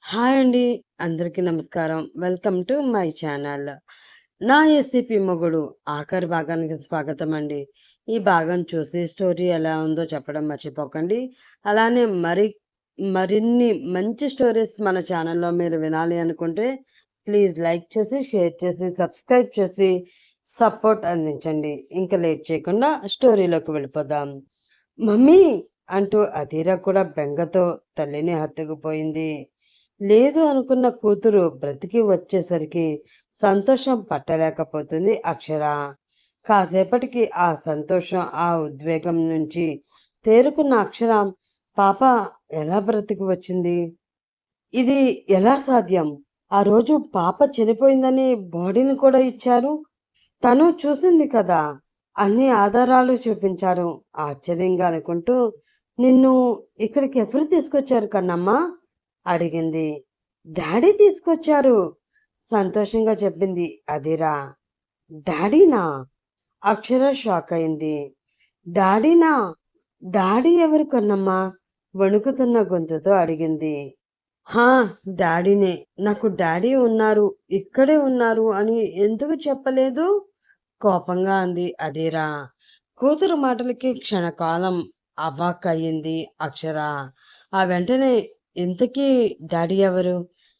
Hi అండి. అందరికీ నమస్కారం. Welcome to my channel. నా ఎస్సీపీ మొగుడు ఆఖరి భాగానికి స్వాగతం అండి. ఈ భాగం చూసి స్టోరీ ఎలా ఉందో చెప్పడం మర్చిపోకండి. అలానే మరిన్ని మంచి స్టోరీస్ మన ఛానల్‌లో మీరు వినాలి అనుకుంటే ప్లీజ్ లైక్ చేసి, షేర్ చేసి, సబ్స్క్రైబ్ చేసి సపోర్ట్ అందించండి. ఇంక లేట్ చేయకుండా స్టోరీలోకి వెళ్ళిపోదాం. మమ్మీ! అంటూ అధీర కూడా బెంగతో తల్లిని హత్తుకుపోయింది. లేదు అనుకున్న కూతురు బ్రతికి వచ్చేసరికి సంతోషం పట్టలేకపోతుంది అక్షర. కాసేపటికి ఆ సంతోషం, ఆ ఉద్వేగం నుంచి తేరుకున్న అక్షర పాప ఎలా బ్రతికి వచ్చింది? ఇది ఎలా సాధ్యం? ఆ రోజు పాప చనిపోయిందని బాడీని కూడా ఇచ్చారు. తను చూసింది కదా! అన్ని ఆధారాలు చూపించారు. ఆశ్చర్యంగా అనుకుంటూ, నిన్ను ఇక్కడికి ఎవరు తీసుకొచ్చారు కన్నమ్మా? అడిగింది. డాడీ తీసుకొచ్చారు సంతోషంగా చెప్పింది అదిరా. డాడీనా? అక్షర షాక్ అయింది. డాడీనా? డాడీ ఎవరు కన్నమ్మా? వణుకుతున్న గొంతుతో అడిగింది. హా, డాడీనే. నాకు డాడీ ఉన్నారు, ఇక్కడే ఉన్నారు అని ఎందుకు చెప్పలేదు? కోపంగా అంది అదిరా. కూతురు మాటలకి క్షణకాలం అవాక్కయింది అక్షర. ఆ వెంటనే ఇంతకీ డాడీ ఎవరు,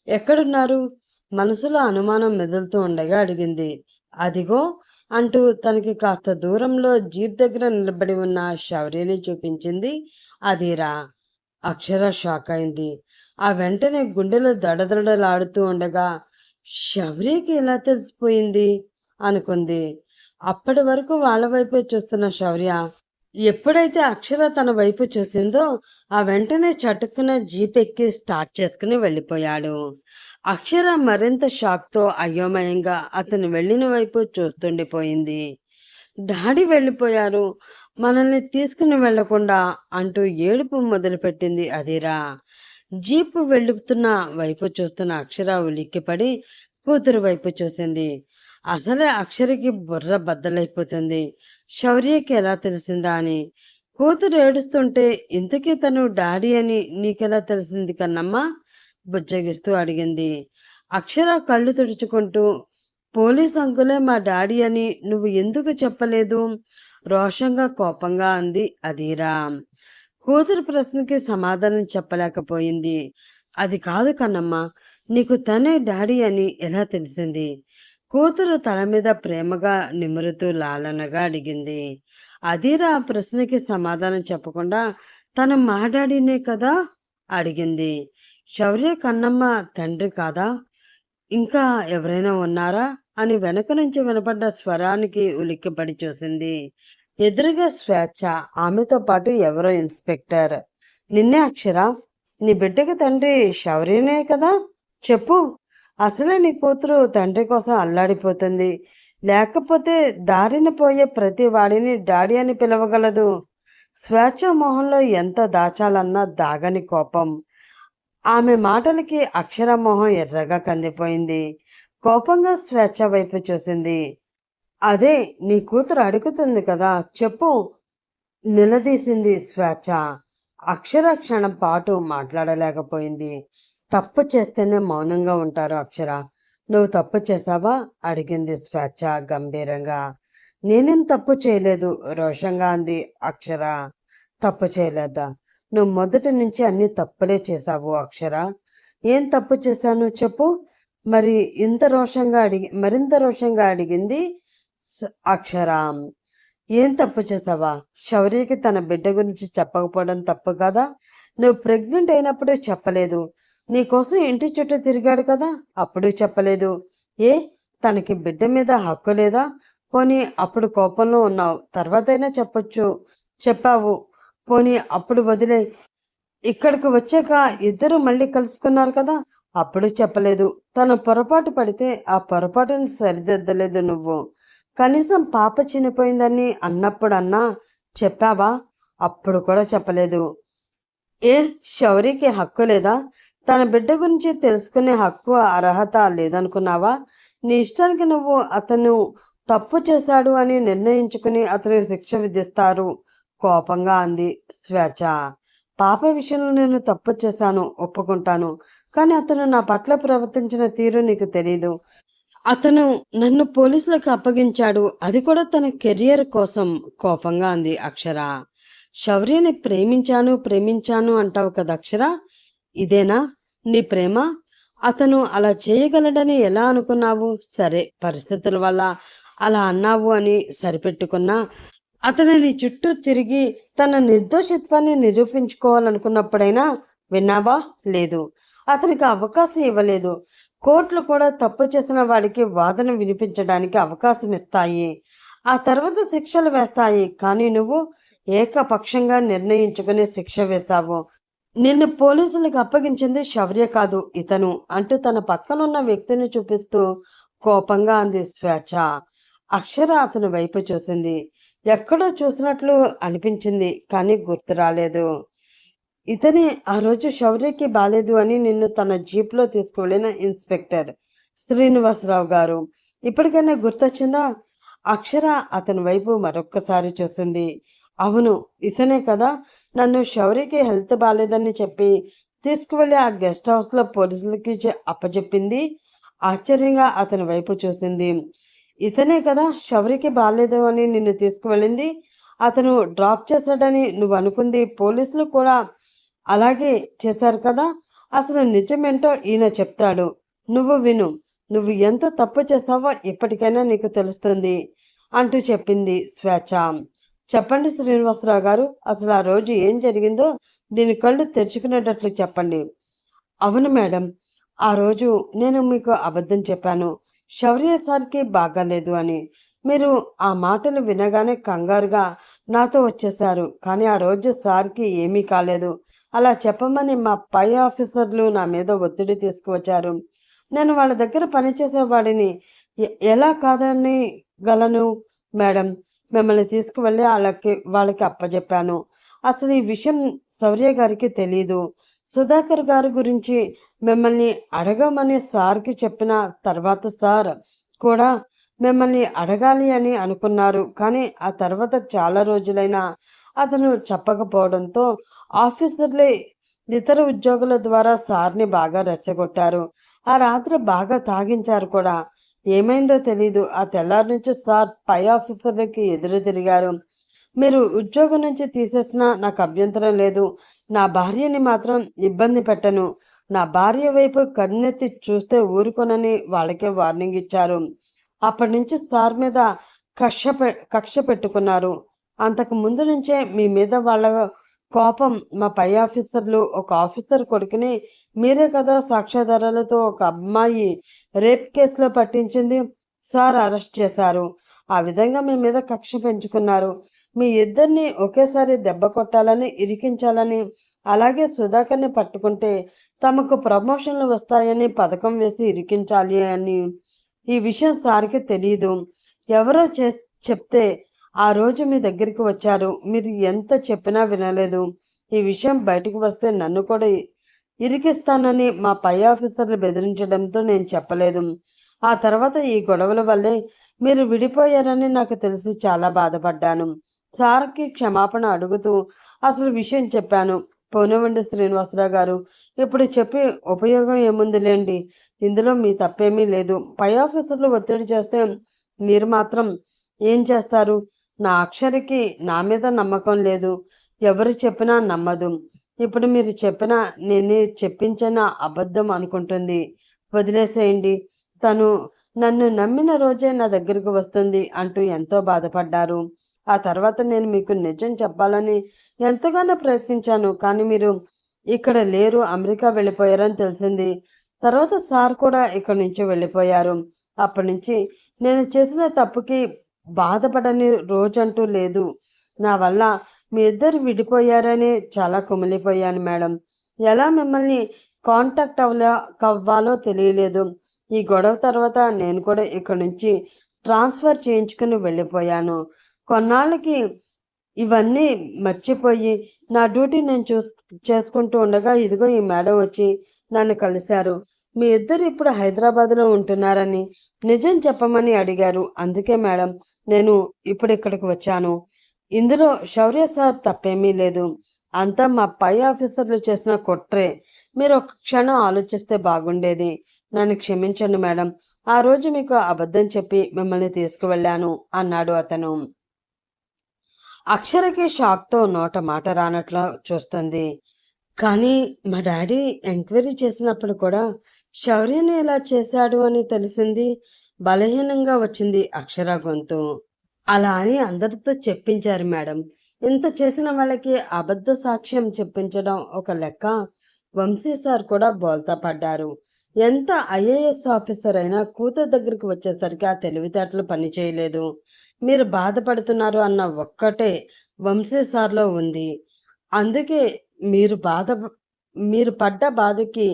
ఎక్కడున్నారు? మనసులో అనుమానం మెదులుతూ ఉండగా అడిగింది. అదిగో అంటూ తనకి కాస్త దూరంలో జీప్ దగ్గర నిలబడి ఉన్న శౌర్యని చూపించింది అదిరా. అక్షర షాక్ అయింది. ఆ వెంటనే గుండెలు దడదడలాడుతూ ఉండగా శౌర్యకి ఎలా తెలిసిపోయింది అనుకుంది. అప్పటి వరకు వాళ్ళ వైపే చూస్తున్న శౌర్య ఎప్పుడైతే అక్షర తన వైపు చూసిందో ఆ వెంటనే చటుక్కున జీప్ ఎక్కి స్టార్ట్ చేసుకుని వెళ్ళిపోయాడు. అక్షర మరింత షాక్తో అయోమయంగా అతను వెళ్ళిన వైపు చూస్తుండిపోయింది. డాడీ వెళ్ళిపోయారు, మనల్ని తీసుకుని వెళ్లకుండా అంటూ ఏడుపు మొదలుపెట్టింది అదిరా. జీపు వెళుతున్న వైపు చూస్తున్న అక్షర ఉలిక్కిపడి కూతురు వైపు చూసింది. అసలే అక్షరకి బుర్ర బద్దలైపోతుంది. శౌర్యకి ఎలా తెలిసిందా అని. కూతురు ఏడుస్తుంటే ఇంతకీ తను డాడీ అని నీకెలా తెలిసింది కన్నమ్మా? బుజ్జగిస్తూ అడిగింది. అక్షర కళ్ళు తుడుచుకుంటూ, పోలీస్ అంకులే మా డాడీ అని నువ్వు ఎందుకు చెప్పలేదు? రోషంగా కోపంగా అంది అధీరా. కూతురు ప్రశ్నకి సమాధానం చెప్పలేకపోయింది. అది కాదు కన్నమ్మ, నీకు తనే డాడీ అని ఎలా తెలిసింది? కూతురు తల మీద ప్రేమగా నిమురుతూ లాలనగా అడిగింది. అధీరా ఆ ప్రశ్నకి సమాధానం చెప్పకుండా తను మా డాడీనే కదా అడిగింది. శౌర్య కన్నమ్మ తండ్రి కాదా? ఇంకా ఎవరైనా ఉన్నారా అని వెనక నుంచి వినపడ్డ స్వరానికి ఉలిక్కిపడి చూసింది. ఎదురుగా స్వేచ్ఛ, ఆమెతో పాటు ఎవరో ఇన్స్పెక్టర్. నిన్నే అక్షర, నీ బిడ్డకి తండ్రి శౌర్యనే కదా? చెప్పు, అసలే నీ కూతురు తండ్రి కోసం అల్లాడిపోతుంది. లేకపోతే దారిన పోయే ప్రతి వాడిని డాడీ అని పిలవగలదు. స్వేచ్ఛ మొహంలో ఎంత దాచాలన్నా దాగని కోపం. ఆమె మాటలకి అక్షర మొహం ఎర్రగా కందిపోయింది. కోపంగా స్వేచ్ఛ వైపు చూసింది. అదే నీ కూతురు అడుగుతుంది కదా, చెప్పు నిలదీసింది స్వేచ్ఛ. అక్షర క్షణం పాటు మాట్లాడలేకపోయింది. తప్పు చేస్తేనే మౌనంగా ఉంటారు అక్షర. నువ్వు తప్పు చేశావా అడిగింది స్వేచ్ఛ గంభీరంగా. నేనేం తప్పు చేయలేదు రోషంగా అంది అక్షర. తప్పు చేయలేదా? నువ్వు మొదటి నుంచి అన్ని తప్పులే చేశావు అక్షర. ఏం తప్పు చేశాను చెప్పు? మరి మరింత రోషంగా అడిగింది అక్షర. ఏం తప్పు చేసావా? శౌర్యకి తన బిడ్డ గురించి చెప్పకపోవడం తప్పు కదా? నువ్వు ప్రెగ్నెంట్ అయినప్పుడు చెప్పలేదు. నీకోసం ఇంటి చుట్టూ తిరిగాడు కదా, అప్పుడు చెప్పలేదు. ఏ, తనకి బిడ్డ మీద హక్కు లేదా? పోనీ అప్పుడు కోపంలో ఉన్నావు, తర్వాతైనా చెప్పొచ్చు. చెప్పావు, పోనీ అప్పుడు వదిలే. ఇక్కడికి వచ్చాక ఇద్దరు మళ్ళీ కలుసుకున్నారు కదా, అప్పుడు చెప్పలేదు. తను పొరపాటు పడితే ఆ పొరపాటుని సరిదిద్దలేదు నువ్వు. కనీసం పాప చనిపోయిందని అన్నప్పుడన్నా చెప్పావా? అప్పుడు కూడా చెప్పలేదు. ఏ, శౌర్యకి హక్కు లేదా? తన బిడ్డ గురించి తెలుసుకునే హక్కు, అర్హత లేదనుకున్నావా? నీ ఇష్టానికి నువ్వు అతను తప్పు చేశాడు అని నిర్ణయించుకుని అతనికి శిక్ష విధిస్తారు కోపంగా అంది స్వేచ్ఛ. పాప విషయంలో నేను తప్పు చేశాను, ఒప్పుకుంటాను. కానీ అతను నా పట్ల ప్రవర్తించిన తీరు నీకు తెలీదు. అతను నన్ను పోలీసులకు అప్పగించాడు. అది కూడా తన కెరియర్ కోసం కోపంగా అంది అక్షర. శౌర్యని ప్రేమించాను అంటావు కదా అక్షర. ఇదేనా నీ ప్రేమ? అతను అలా చేయగలడని ఎలా అనుకున్నావు? సరే, పరిస్థితుల వల్ల అలా అన్నావు అని సరిపెట్టుకున్నా, అతను నీ చుట్టూ తిరిగి తన నిర్దోషిత్వాన్ని నిరూపించుకోవాలనుకున్నప్పుడైనా విన్నావా? లేదు. అతనికి అవకాశం ఇవ్వలేదు. కోర్టులు కూడా తప్పు చేసిన వాడికి వాదన వినిపించడానికి అవకాశం ఇస్తాయి. ఆ తర్వాత శిక్షలు వేస్తాయి. కానీ నువ్వు ఏకపక్షంగా నిర్ణయించుకుని శిక్ష వేశావు. నిన్ను పోలీసులకు అప్పగించింది శౌర్య కాదు, ఇతను అంటూ తన పక్కనున్న వ్యక్తిని చూపిస్తూ కోపంగా అంది స్వేచ్ఛ. అక్షర అతని వైపు చూసింది. ఎక్కడో చూసినట్లు అనిపించింది, కానీ గుర్తు రాలేదు. ఇతనే ఆ రోజు శౌర్యకి బాలేదు అని నిన్ను తన జీప్లో తీసుకువెళ్ళిన ఇన్స్పెక్టర్ శ్రీనివాసరావు గారు. ఇప్పటికైనా గుర్తొచ్చిందా? అక్షర అతని వైపు మరొక్కసారి చూసింది. అవును, ఇతనే కదా నన్ను శౌర్యకి హెల్త్ బాలేదని చెప్పి తీసుకువెళ్ళి ఆ గెస్ట్ హౌస్లో పోలీసులకి అప్పచెప్పింది. ఆశ్చర్యంగా అతని వైపు చూసింది. ఇతనే కదా శౌర్యకి బాలేదు అని నిన్ను తీసుకువెళ్ళింది. అతను డ్రాప్ చేశాడని నువ్వు అనుకుంది. పోలీసులు కూడా అలాగే చేశారు కదా. అసలు నిజమేంటో ఈయన చెప్తాడు, నువ్వు విను. నువ్వు ఎంత తప్పు చేసావో ఇప్పటికైనా నీకు తెలుస్తుంది అంటూ చెప్పింది స్వేచ్ఛ. చెప్పండి శ్రీనివాసరావు గారు, అసలు ఆ రోజు ఏం జరిగిందో దీని కళ్ళు తెరుచుకునేటట్లు చెప్పండి. అవును మేడం, ఆ రోజు నేను మీకు అబద్ధం చెప్పాను. శౌర్య సార్కి బాగాలేదు అని. మీరు ఆ మాటలు వినగానే కంగారుగా నాతో వచ్చేశారు. కానీ ఆ రోజు సార్కి ఏమీ కాలేదు. అలా చెప్పమని మా పై ఆఫీసర్లు నా మీద ఒత్తిడి తీసుకువచ్చారు. నేను వాళ్ళ దగ్గర పనిచేసేవాడిని. ఎలా కాదని గలను మేడం? మిమ్మల్ని తీసుకువెళ్ళి వాళ్ళకి అప్పచెప్పాను. అసలు ఈ విషయం శౌర్య గారికి తెలీదు. సుధాకర్ గారి గురించి మిమ్మల్ని అడగమని సార్కి చెప్పిన తర్వాత సార్ కూడా మిమ్మల్ని అడగాలి అని అనుకున్నారు. కానీ ఆ తర్వాత చాలా రోజులైనా అతను చెప్పకపోవడంతో ఆఫీసర్లే ఇతర ఉద్యోగుల ద్వారా సార్ని బాగా రెచ్చగొట్టారు. ఆ రాత్రి బాగా తాగించారు కూడా. ఏమైందో తెలీదు. ఆ తెల్లారి నుంచి సార్ పై ఆఫీసర్లకి ఎదురు తిరిగారు. మీరు ఉద్యోగం నుంచి తీసేసినా నాకు అభ్యంతరం లేదు. నా భార్యని మాత్రం ఇబ్బంది పెట్టను. నా భార్య వైపు కన్నెత్తి చూస్తే ఊరుకోనని వాళ్ళకే వార్నింగ్ ఇచ్చారు. అప్పటి నుంచి సార్ మీద కక్ష పెట్టుకున్నారు. అంతకు ముందు నుంచే మీ మీద వాళ్ళ కోపం. మా పై ఆఫీసర్లు ఒక ఆఫీసర్ కొడుకుని మీరే కదా సాక్ష్యాధారాలతో ఒక అమ్మాయి రేప్ కేసులో పట్టించింది. సార్ అరెస్ట్ చేశారు. ఆ విధంగా మీ మీద కక్ష పెంచుకున్నారు. మీ ఇద్దరిని ఒకేసారి దెబ్బ కొట్టాలని, ఇరికించాలని, అలాగే సుధాకర్ని పట్టుకుంటే తమకు ప్రమోషన్లు వస్తాయని పథకం వేసి ఇరికించాలి అని. ఈ విషయం సార్కి తెలియదు. ఎవరో చెప్తే ఆ రోజు మీ దగ్గరికి వచ్చారు. మీరు ఎంత చెప్పినా వినలేదు. ఈ విషయం బయటకు వస్తే నన్ను కూడా ఇరికిస్తానని మా పై ఆఫీసర్లు బెదిరించడంతో నేను చెప్పలేదు. ఆ తర్వాత ఈ గొడవల వల్లే మీరు విడిపోయారని నాకు తెలిసి చాలా బాధపడ్డాను. సార్కి క్షమాపణ అడుగుతూ అసలు విషయం చెప్పాను. పోనివ్వండి శ్రీనివాసరావు గారు, ఇప్పుడు చెప్పి ఉపయోగం ఏముందిలేండి. ఇందులో మీ తప్పేమీ లేదు. పై ఆఫీసర్లు ఒత్తిడి చేస్తే మీరు మాత్రం ఏం చేస్తారు? నా అక్షరికి నా మీద నమ్మకం లేదు. ఎవరు చెప్పినా నమ్మదు. ఇప్పుడు మీరు చెప్పినా నేను చెప్పించిన అబద్ధం అనుకుంటుంది. వదిలేసేయండి. తను నన్ను నమ్మిన రోజే నా దగ్గరకు వస్తుంది అంటూ ఎంతో బాధపడ్డారు. ఆ తర్వాత నేను మీకు నిజం చెప్పాలని ఎంతగానో ప్రయత్నించాను. కానీ మీరు ఇక్కడ లేరు, అమెరికా వెళ్ళిపోయారని తెలిసింది. తర్వాత సార్ కూడా ఇక్కడి నుంచి వెళ్ళిపోయారు. అప్పటి నుంచి నేను చేసిన తప్పుకి బాధపడని రోజంటూ లేదు. నా వల్ల మీ ఇద్దరు విడిపోయారని చాలా కుమిలిపోయాను మేడం. ఎలా మిమ్మల్ని కాంటాక్ట్ అవ్వాలో తెలియలేదు. ఈ గొడవ తర్వాత నేను కూడా ఇక్కడి నుంచి ట్రాన్స్ఫర్ చేయించుకుని వెళ్ళిపోయాను. కొన్నాళ్ళకి ఇవన్నీ మర్చిపోయి నా డ్యూటీ నేను చేసుకుంటూ ఉండగా ఇదిగో ఈ మేడం వచ్చి నన్ను కలిశారు. మీ ఇద్దరు ఇప్పుడు హైదరాబాద్లో ఉంటున్నారని నిజం చెప్పమని అడిగారు. అందుకే మేడం నేను ఇప్పుడు ఇక్కడికి వచ్చాను. ఇందులో శౌర్య సార్ తప్పేమీ లేదు. అంతా మా పై ఆఫీసర్లు చేసిన కుట్రే. మీరు ఒక్క క్షణం ఆలోచిస్తే బాగుండేది. నన్ను క్షమించండి మేడం. ఆ రోజు మీకు అబద్ధం చెప్పి మిమ్మల్ని తీసుకువెళ్ళాను అన్నాడు అతను. అక్షరకి షాక్‌తో నోట మాట రానట్లు చూస్తుంది. కానీ మా డాడీ ఎంక్వైరీ చేసినప్పుడు కూడా శౌర్యని ఇలా చేశాడు అని తెలిసింది. బలహీనంగా వచ్చింది అక్షర గొంతు. అలా అని అందరితో చెప్పించారు మేడం. ఇంత చేసిన వాళ్ళకి అబద్ధ సాక్ష్యం చెప్పించడం ఒక లెక్క. వంశీ సార్ కూడా బోల్తా పడ్డారు. ఎంత ఐఏఎస్ ఆఫీసర్ అయినా కూతురు దగ్గరికి వచ్చేసరికి ఆ తెలివితేటలు పనిచేయలేదు. మీరు బాధపడుతున్నారు అన్న ఒక్కటే వంశీ సార్‌లో ఉంది. అందుకే మీరు బాధ మీరు పడ్డ బాధకి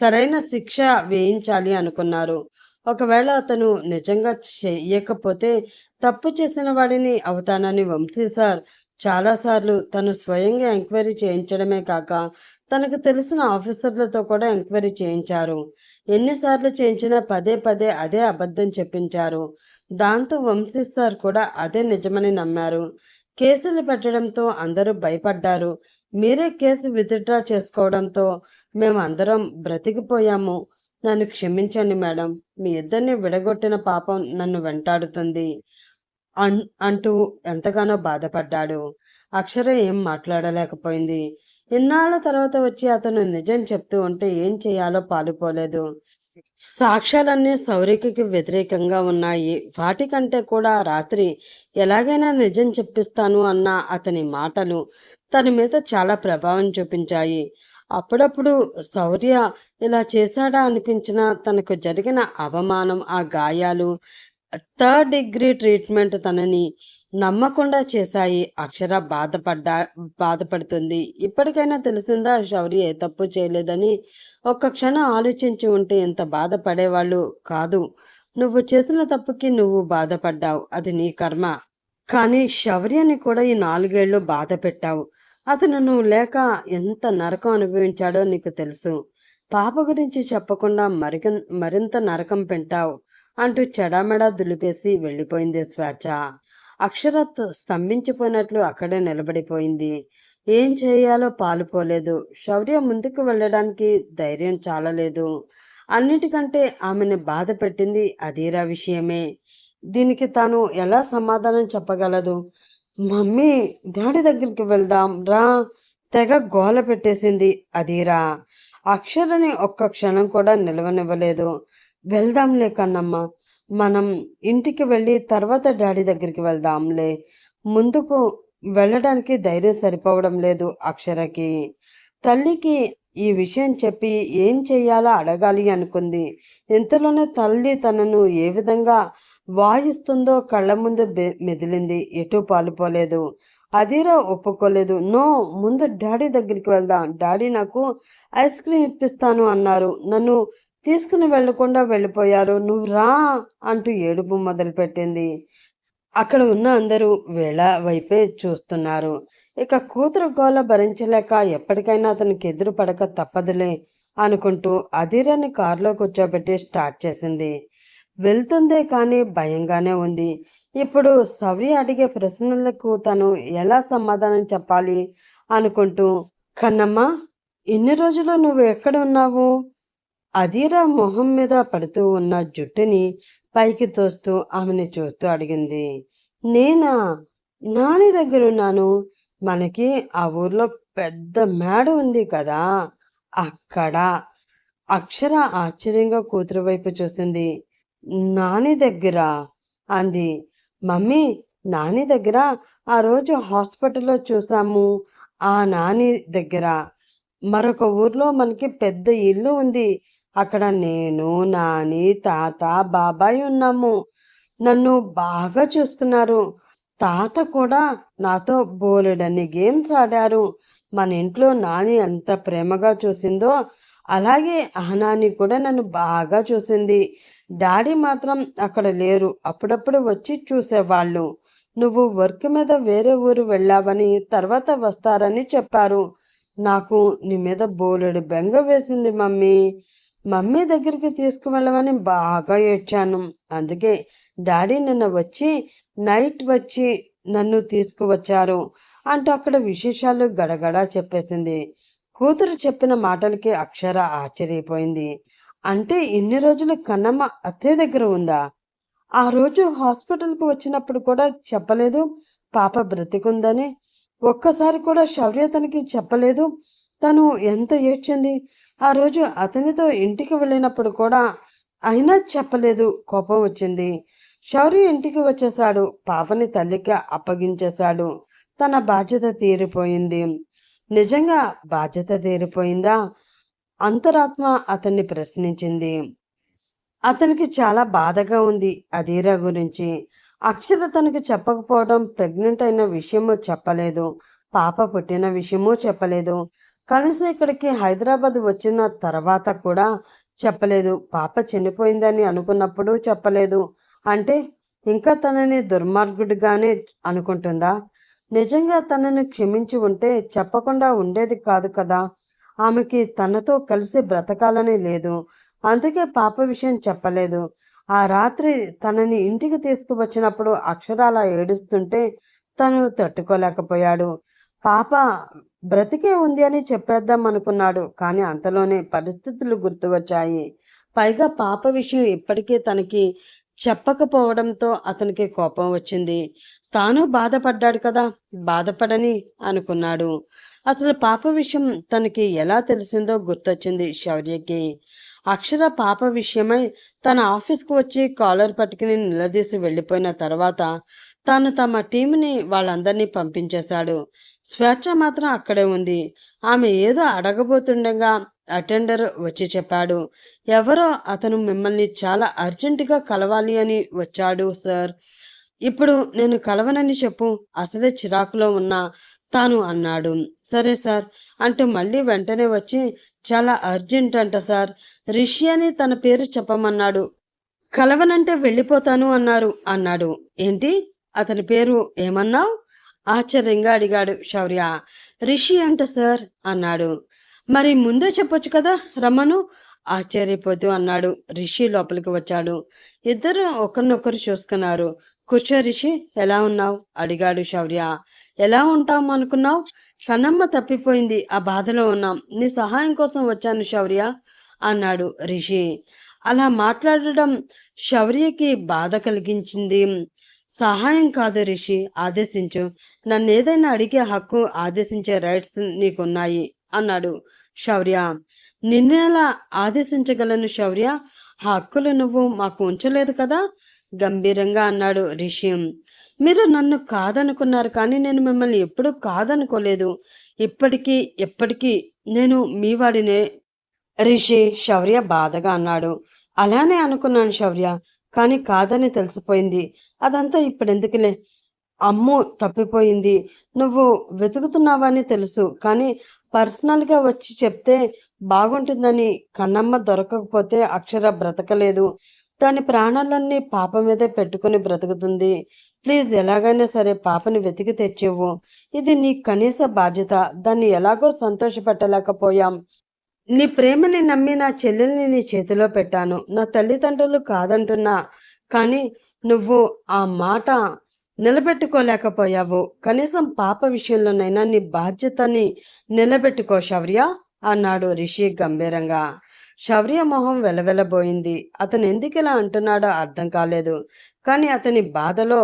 సరైన శిక్ష వేయించాలి అనుకున్నారు. ఒకవేళ అతను నిజంగా చెయ్యకపోతే తప్పు చేసిన వాడిని అవుతానని వంశీ సార్ చాలాసార్లు తను స్వయంగా ఎంక్వైరీ చేయించడమే కాక తనకు తెలిసిన ఆఫీసర్లతో కూడా ఎంక్వైరీ చేయించారు. ఎన్నిసార్లు చేయించినా పదే పదే అదే అబద్ధం చెప్పించారు. దాంతో వంశీ సార్ కూడా అదే నిజమని నమ్మారు. కేసులు పెట్టడంతో అందరూ భయపడ్డారు. మీరే కేసు విత్‌డ్రా చేసుకోవడంతో మేమందరం బ్రతికిపోయాము. నన్ను క్షమించండి మేడం. మీ ఇద్దరిని విడగొట్టిన పాపం నన్ను వెంటాడుతుంది అంటూ ఎంతగానో బాధపడ్డాడు. అక్షర ఏం మాట్లాడలేకపోయింది. ఇన్నాళ్ల తర్వాత వచ్చి అతను నిజం చెప్తూ ఉంటే ఏం చేయాలో పాలుపోలేదు. సాక్ష్యాలన్నీ సౌరికకి వ్యతిరేకంగా ఉన్నాయి. వాటికంటే కూడా రాత్రి ఎలాగైనా నిజం చెప్పిస్తాను అన్న అతని మాటలు తన మీద చాలా ప్రభావం చూపించాయి. అప్పుడప్పుడు శౌర్య ఇలా చేశాడా అనిపించినా తనకు జరిగిన అవమానం, ఆ గాయాలు, థర్డ్ డిగ్రీ ట్రీట్మెంట్ తనని నమ్మకుండా చేశాయి. అక్షర బాధపడుతుంది. ఇప్పటికైనా తెలిసిందా శౌర్య ఏ తప్పు చేయలేదని? ఒక్క క్షణం ఆలోచించి ఉంటే ఇంత బాధపడేవాళ్ళు కాదు. నువ్వు చేసిన తప్పుకి నువ్వు బాధపడ్డావు. అది నీ కర్మ. కానీ శౌర్యని కూడా ఈ 4 ఏళ్ళు బాధ పెట్టావు. అతను నువ్వు లేక ఎంత నరకం అనుభవించాడో నీకు తెలుసు. పాప గురించి చెప్పకుండా మరింత నరకం పెట్టావు అంటూ చెడామెడా దులిపేసి వెళ్ళిపోయింది స్వేచ్ఛ. అక్షర స్తంభించిపోయినట్లు అక్కడే నిలబడిపోయింది. ఏం చేయాలో పాలుపోలేదు. శౌర్య ముందుకు వెళ్ళడానికి ధైర్యం చాలలేదు. అన్నిటికంటే ఆమెను బాధ పెట్టింది అధీరా విషయమే. దీనికి తాను ఎలా సమాధానం చెప్పగలదు? మమ్మీ, డాడీ దగ్గరికి వెళ్దాం రా, తెగ గోల పెట్టేసింది అధీరా. అక్షరని ఒక్క క్షణం కూడా నిలవనివ్వలేదు. వెళ్దాంలే కన్నమ్మ, మనం ఇంటికి వెళ్ళి తర్వాత డాడీ దగ్గరికి వెళ్దాంలే. ముందుకు వెళ్ళడానికి ధైర్యం సరిపోవడం లేదు అక్షరకి. తల్లికి ఈ విషయం చెప్పి ఏం చెయ్యాలో అడగాలి అనుకుంది. ఇంతలోనే తల్లి తనను ఏ విధంగా వాయిస్తుందో కళ్ళ ముందు మెదిలింది. ఎటూ పాలుపోలేదు. అధీరా ఒప్పుకోలేదు. నో, ముందు డాడీ దగ్గరికి వెళ్దాం. డాడీ నాకు ఐస్ క్రీమ్ ఇప్పిస్తాను అన్నారు. నన్ను తీసుకుని వెళ్లకుండా వెళ్ళిపోయారు. నువ్వు రా అంటూ ఏడుపు మొదలుపెట్టింది. అక్కడ ఉన్న అందరూ వీళ్ళ వైపే చూస్తున్నారు. ఇక కూతురు గోల భరించలేక ఎప్పటికైనా అతనికి ఎదురు పడక తప్పదులే అనుకుంటూ అధీరాని కారులో కూర్చోబెట్టి స్టార్ట్ చేసింది. వెళ్తుందే కానీ భయంగానే ఉంది. ఇప్పుడు శౌర్య అడిగే ప్రశ్నలకు తను ఎలా సమాధానం చెప్పాలి అనుకుంటూ, కన్నమ్మ, ఇన్ని రోజులు నువ్వు ఎక్కడ ఉన్నావు? అధీరా మొహం మీద పడుతూ ఉన్న జుట్టుని పైకి తోస్తూ ఆమెని చూస్తూ అడిగింది. నేనా? నాని దగ్గరున్నాను. మనకి ఆ ఊర్లో పెద్ద మేడ ఉంది కదా, అక్కడ. అక్షర ఆశ్చర్యంగా కూతురు వైపు చూసింది. నాని దగ్గరా? అంది. మమ్మీ, నాని దగ్గర ఆ రోజు హాస్పిటల్లో చూసాము. ఆ నాని దగ్గర. మరొక ఊర్లో మనకి పెద్ద ఇల్లు ఉంది. అక్కడ నేను, నాని, తాత, బాబాయ్ ఉన్నాము. నన్ను బాగా చూసుకున్నారు. తాత కూడా నాతో బోలెడన్ని గేమ్స్ ఆడారు. మన ఇంట్లో నాని ఎంత ప్రేమగా చూసిందో అలాగే ఆ నాని కూడా నన్ను బాగా చూసింది. డాడీ మాత్రం అక్కడ లేరు. అప్పుడప్పుడు వచ్చి చూసేవాళ్ళు. నువ్వు వర్క్ మీద వేరే ఊరు వెళ్ళావని తర్వాత వస్తారని చెప్పారు. నాకు నీ మీద బోలెడు బెంగ వేసింది మమ్మీ. మమ్మీ దగ్గరికి తీసుకువెళ్ళమని బాగా ఏడ్చాను. అందుకే డాడీ నిన్న వచ్చి నైట్ వచ్చి నన్ను తీసుకువచ్చారు. అంటూ అక్కడ విశేషాలు గడగడా చెప్పేసింది. కూతురు చెప్పిన మాటలకి అక్షర ఆశ్చర్యపోయింది. అంటే ఇన్ని రోజులు కన్నమ్మ అత్తయ్య దగ్గర ఉందా? ఆ రోజు హాస్పిటల్‌కి వచ్చినప్పుడు కూడా చెప్పలేదు పాప బ్రతికుందని. ఒక్కసారి కూడా శౌర్య తనకి చెప్పలేదు. తను ఎంత ఏడ్చింది. ఆ రోజు అతనితో ఇంటికి వెళ్ళినప్పుడు కూడా అయినా చెప్పలేదు. కోపం వచ్చింది. శౌర్య ఇంటికి వచ్చేశాడు. పాపని తల్లికి అప్పగించేశాడు. తన బాధ్యత తీరిపోయింది. నిజంగా బాధ్యత తీరిపోయిందా? అంతరాత్మ అతన్ని ప్రశ్నించింది. అతనికి చాలా బాధగా ఉంది అధీర గురించి. అక్షర తనకి చెప్పకపోవడం, ప్రెగ్నెంట్ అయిన విషయము చెప్పలేదు. పాప పుట్టిన విషయము చెప్పలేదు. కనీసం ఇక్కడికి హైదరాబాద్ వచ్చిన తర్వాత కూడా చెప్పలేదు. పాప చనిపోయిందని అనుకున్నప్పుడు చెప్పలేదు. అంటే ఇంకా తనని దుర్మార్గుడిగానే అనుకుంటుందా? నిజంగా తనని క్షమించి ఉంటే చెప్పకుండా ఉండేది కాదు కదా! ఆమెకి తనతో కలిసి బ్రతకాలని లేదు. అందుకే పాప విషయం చెప్పలేదు. ఆ రాత్రి తనని ఇంటికి తీసుకువచ్చినప్పుడు అక్షరాల ఏడుస్తుంటే తను తట్టుకోలేకపోయాడు. పాప బ్రతికే ఉంది అని చెప్పేద్దాం అనుకున్నాడు. కానీ అంతలోనే పరిస్థితులు గుర్తువచ్చాయి. పైగా పాప విషయం ఇప్పటికే తనకి చెప్పకపోవడంతో అతనికి కోపం వచ్చింది. తాను బాధపడ్డాడు కదా, బాధపడని అనుకున్నాడు. అసలు పాప విషయం తనకి ఎలా తెలిసిందో గుర్తొచ్చింది శౌర్యకి. అక్షర పాప విషయమై తన ఆఫీస్కు వచ్చి కాలర్ పట్టుకుని నిలదీసి వెళ్ళిపోయిన తర్వాత తాను తమ టీంని వాళ్ళందరినీ పంపించేశాడు. స్వేచ్ఛ మాత్రం అక్కడే ఉంది. ఆమె ఏదో అడగబోతుండగా అటెండర్ వచ్చి చెప్పాడు, ఎవరో అతను మిమ్మల్ని చాలా అర్జెంటుగా కలవాలి అని వచ్చాడు సార్. ఇప్పుడు నేను కలవనని చెప్పు. అసలే చిరాకులో ఉన్నా తాను అన్నాడు. సరే సార్ అంటూ మళ్ళీ వెంటనే వచ్చి చాలా అర్జెంట్ అంట సార్. రిషి అని తన పేరు చెప్పమన్నాడు. కలవనంటే వెళ్ళిపోతాను అన్నాడు. ఏంటి? అతని పేరు ఏమన్నావు? ఆశ్చర్యంగా అడిగాడు శౌర్య. రిషి అంట సార్ అన్నాడు. మరి ముందే చెప్పొచ్చు కదా రమ్మను ఆశ్చర్యపోతూ అన్నాడు. రిషి లోపలికి వచ్చాడు. ఇద్దరు ఒకరినొకరు చూసుకున్నారు. కూర్చో రిషి, ఎలా ఉన్నావు అడిగాడు శౌర్య. ఎలా ఉంటాం అనుకున్నావు? కన్నమ్మ తప్పిపోయింది, ఆ బాధలో ఉన్నాం. నీ సహాయం కోసం వచ్చాను శౌర్య అన్నాడు రిషి. అలా మాట్లాడడం శౌర్యకి బాధ కలిగించింది. సహాయం కాదు రిషి, ఆదేశించు. నన్ను ఏదైనా అడిగే హక్కు, ఆదేశించే రైట్స్ నీకున్నాయి అన్నాడు శౌర్య. నిన్నెలా ఆదేశించగలను శౌర్య? ఆ హక్కులు నువ్వు మాకు ఉంచలేదు కదా గంభీరంగా అన్నాడు రిషి. మీరు నన్ను కాదనుకున్నారు కానీ నేను మిమ్మల్ని ఎప్పుడూ కాదనుకోలేదు. ఇప్పటికీ ఎప్పటికీ నేను మీ వాడినే రిషి శౌర్య బాధగా అన్నాడు. అలానే అనుకున్నాను శౌర్య, కానీ కాదని తెలిసిపోయింది. అదంతా ఇప్పుడెందుకులే. అమ్ము తప్పిపోయింది. నువ్వు వెతుకుతున్నావని తెలుసు. కానీ పర్సనల్‌గా వచ్చి చెప్తే బాగుంటుందని. కన్నమ్మ దొరకకపోతే అక్షర బ్రతకలేదు. దాని ప్రాణాలన్నీ పాప మీదే పెట్టుకుని బ్రతుకుతుంది. ప్లీజ్ ఎలాగైనా సరే పాపని వెతికి తెచ్చివ్వు. ఇది నీ కనీస బాధ్యత. దాన్ని ఎలాగో సంతోషపెట్టలేకపోయాం. నీ ప్రేమని నమ్మి నా చెల్లెల్ని నీ చేతిలో పెట్టాను. నా తల్లిదండ్రులు కాదంటున్నా, కానీ నువ్వు ఆ మాట నిలబెట్టుకోలేకపోయావు. కనీసం పాప విషయంలోనైనా నీ బాధ్యతని నిలబెట్టుకో శౌర్య అన్నాడు రిషి గంభీరంగా. శౌర్య మొహం వెలవెలబోయింది. అతను ఎందుకిలా అంటున్నాడో అర్థం కాలేదు. కానీ అతని బాధలో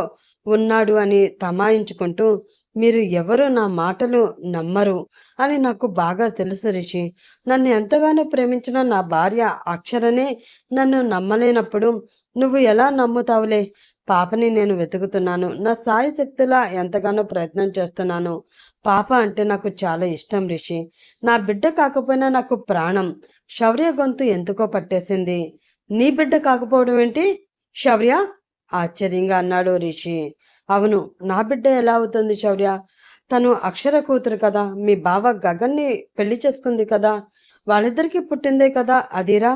ఉన్నాడు అని తమాయించుకుంటూ, మీరు ఎవరు నా మాటలు నమ్మరు అని నాకు బాగా తెలుసు రిషి. నన్ను ఎంతగానో ప్రేమించిన నా భార్య అక్షరనే నన్ను నమ్మలేనప్పుడు నువ్వు ఎలా నమ్ముతావులే. పాపని నేను వెతుకుతున్నాను. నా సాయి శక్తిలా ఎంతగానో ప్రయత్నం చేస్తున్నాను. పాప అంటే నాకు చాలా ఇష్టం రిషి. నా బిడ్డ కాకపోయినా నాకు ప్రాణం. శౌర్య గొంతు ఎందుకో పట్టేసింది. నీ బిడ్డ కాకపోవడం ఏంటి శౌర్య ఆశ్చర్యంగా అన్నాడు రిషి. అవును, నా బిడ్డ ఎలా అవుతుంది శౌర్య? తను అక్షర కూతురు కదా. మీ బావ గగన్ని పెళ్లి చేసుకుంది కదా. వాళ్ళిద్దరికీ పుట్టిందే కదా అదిరా.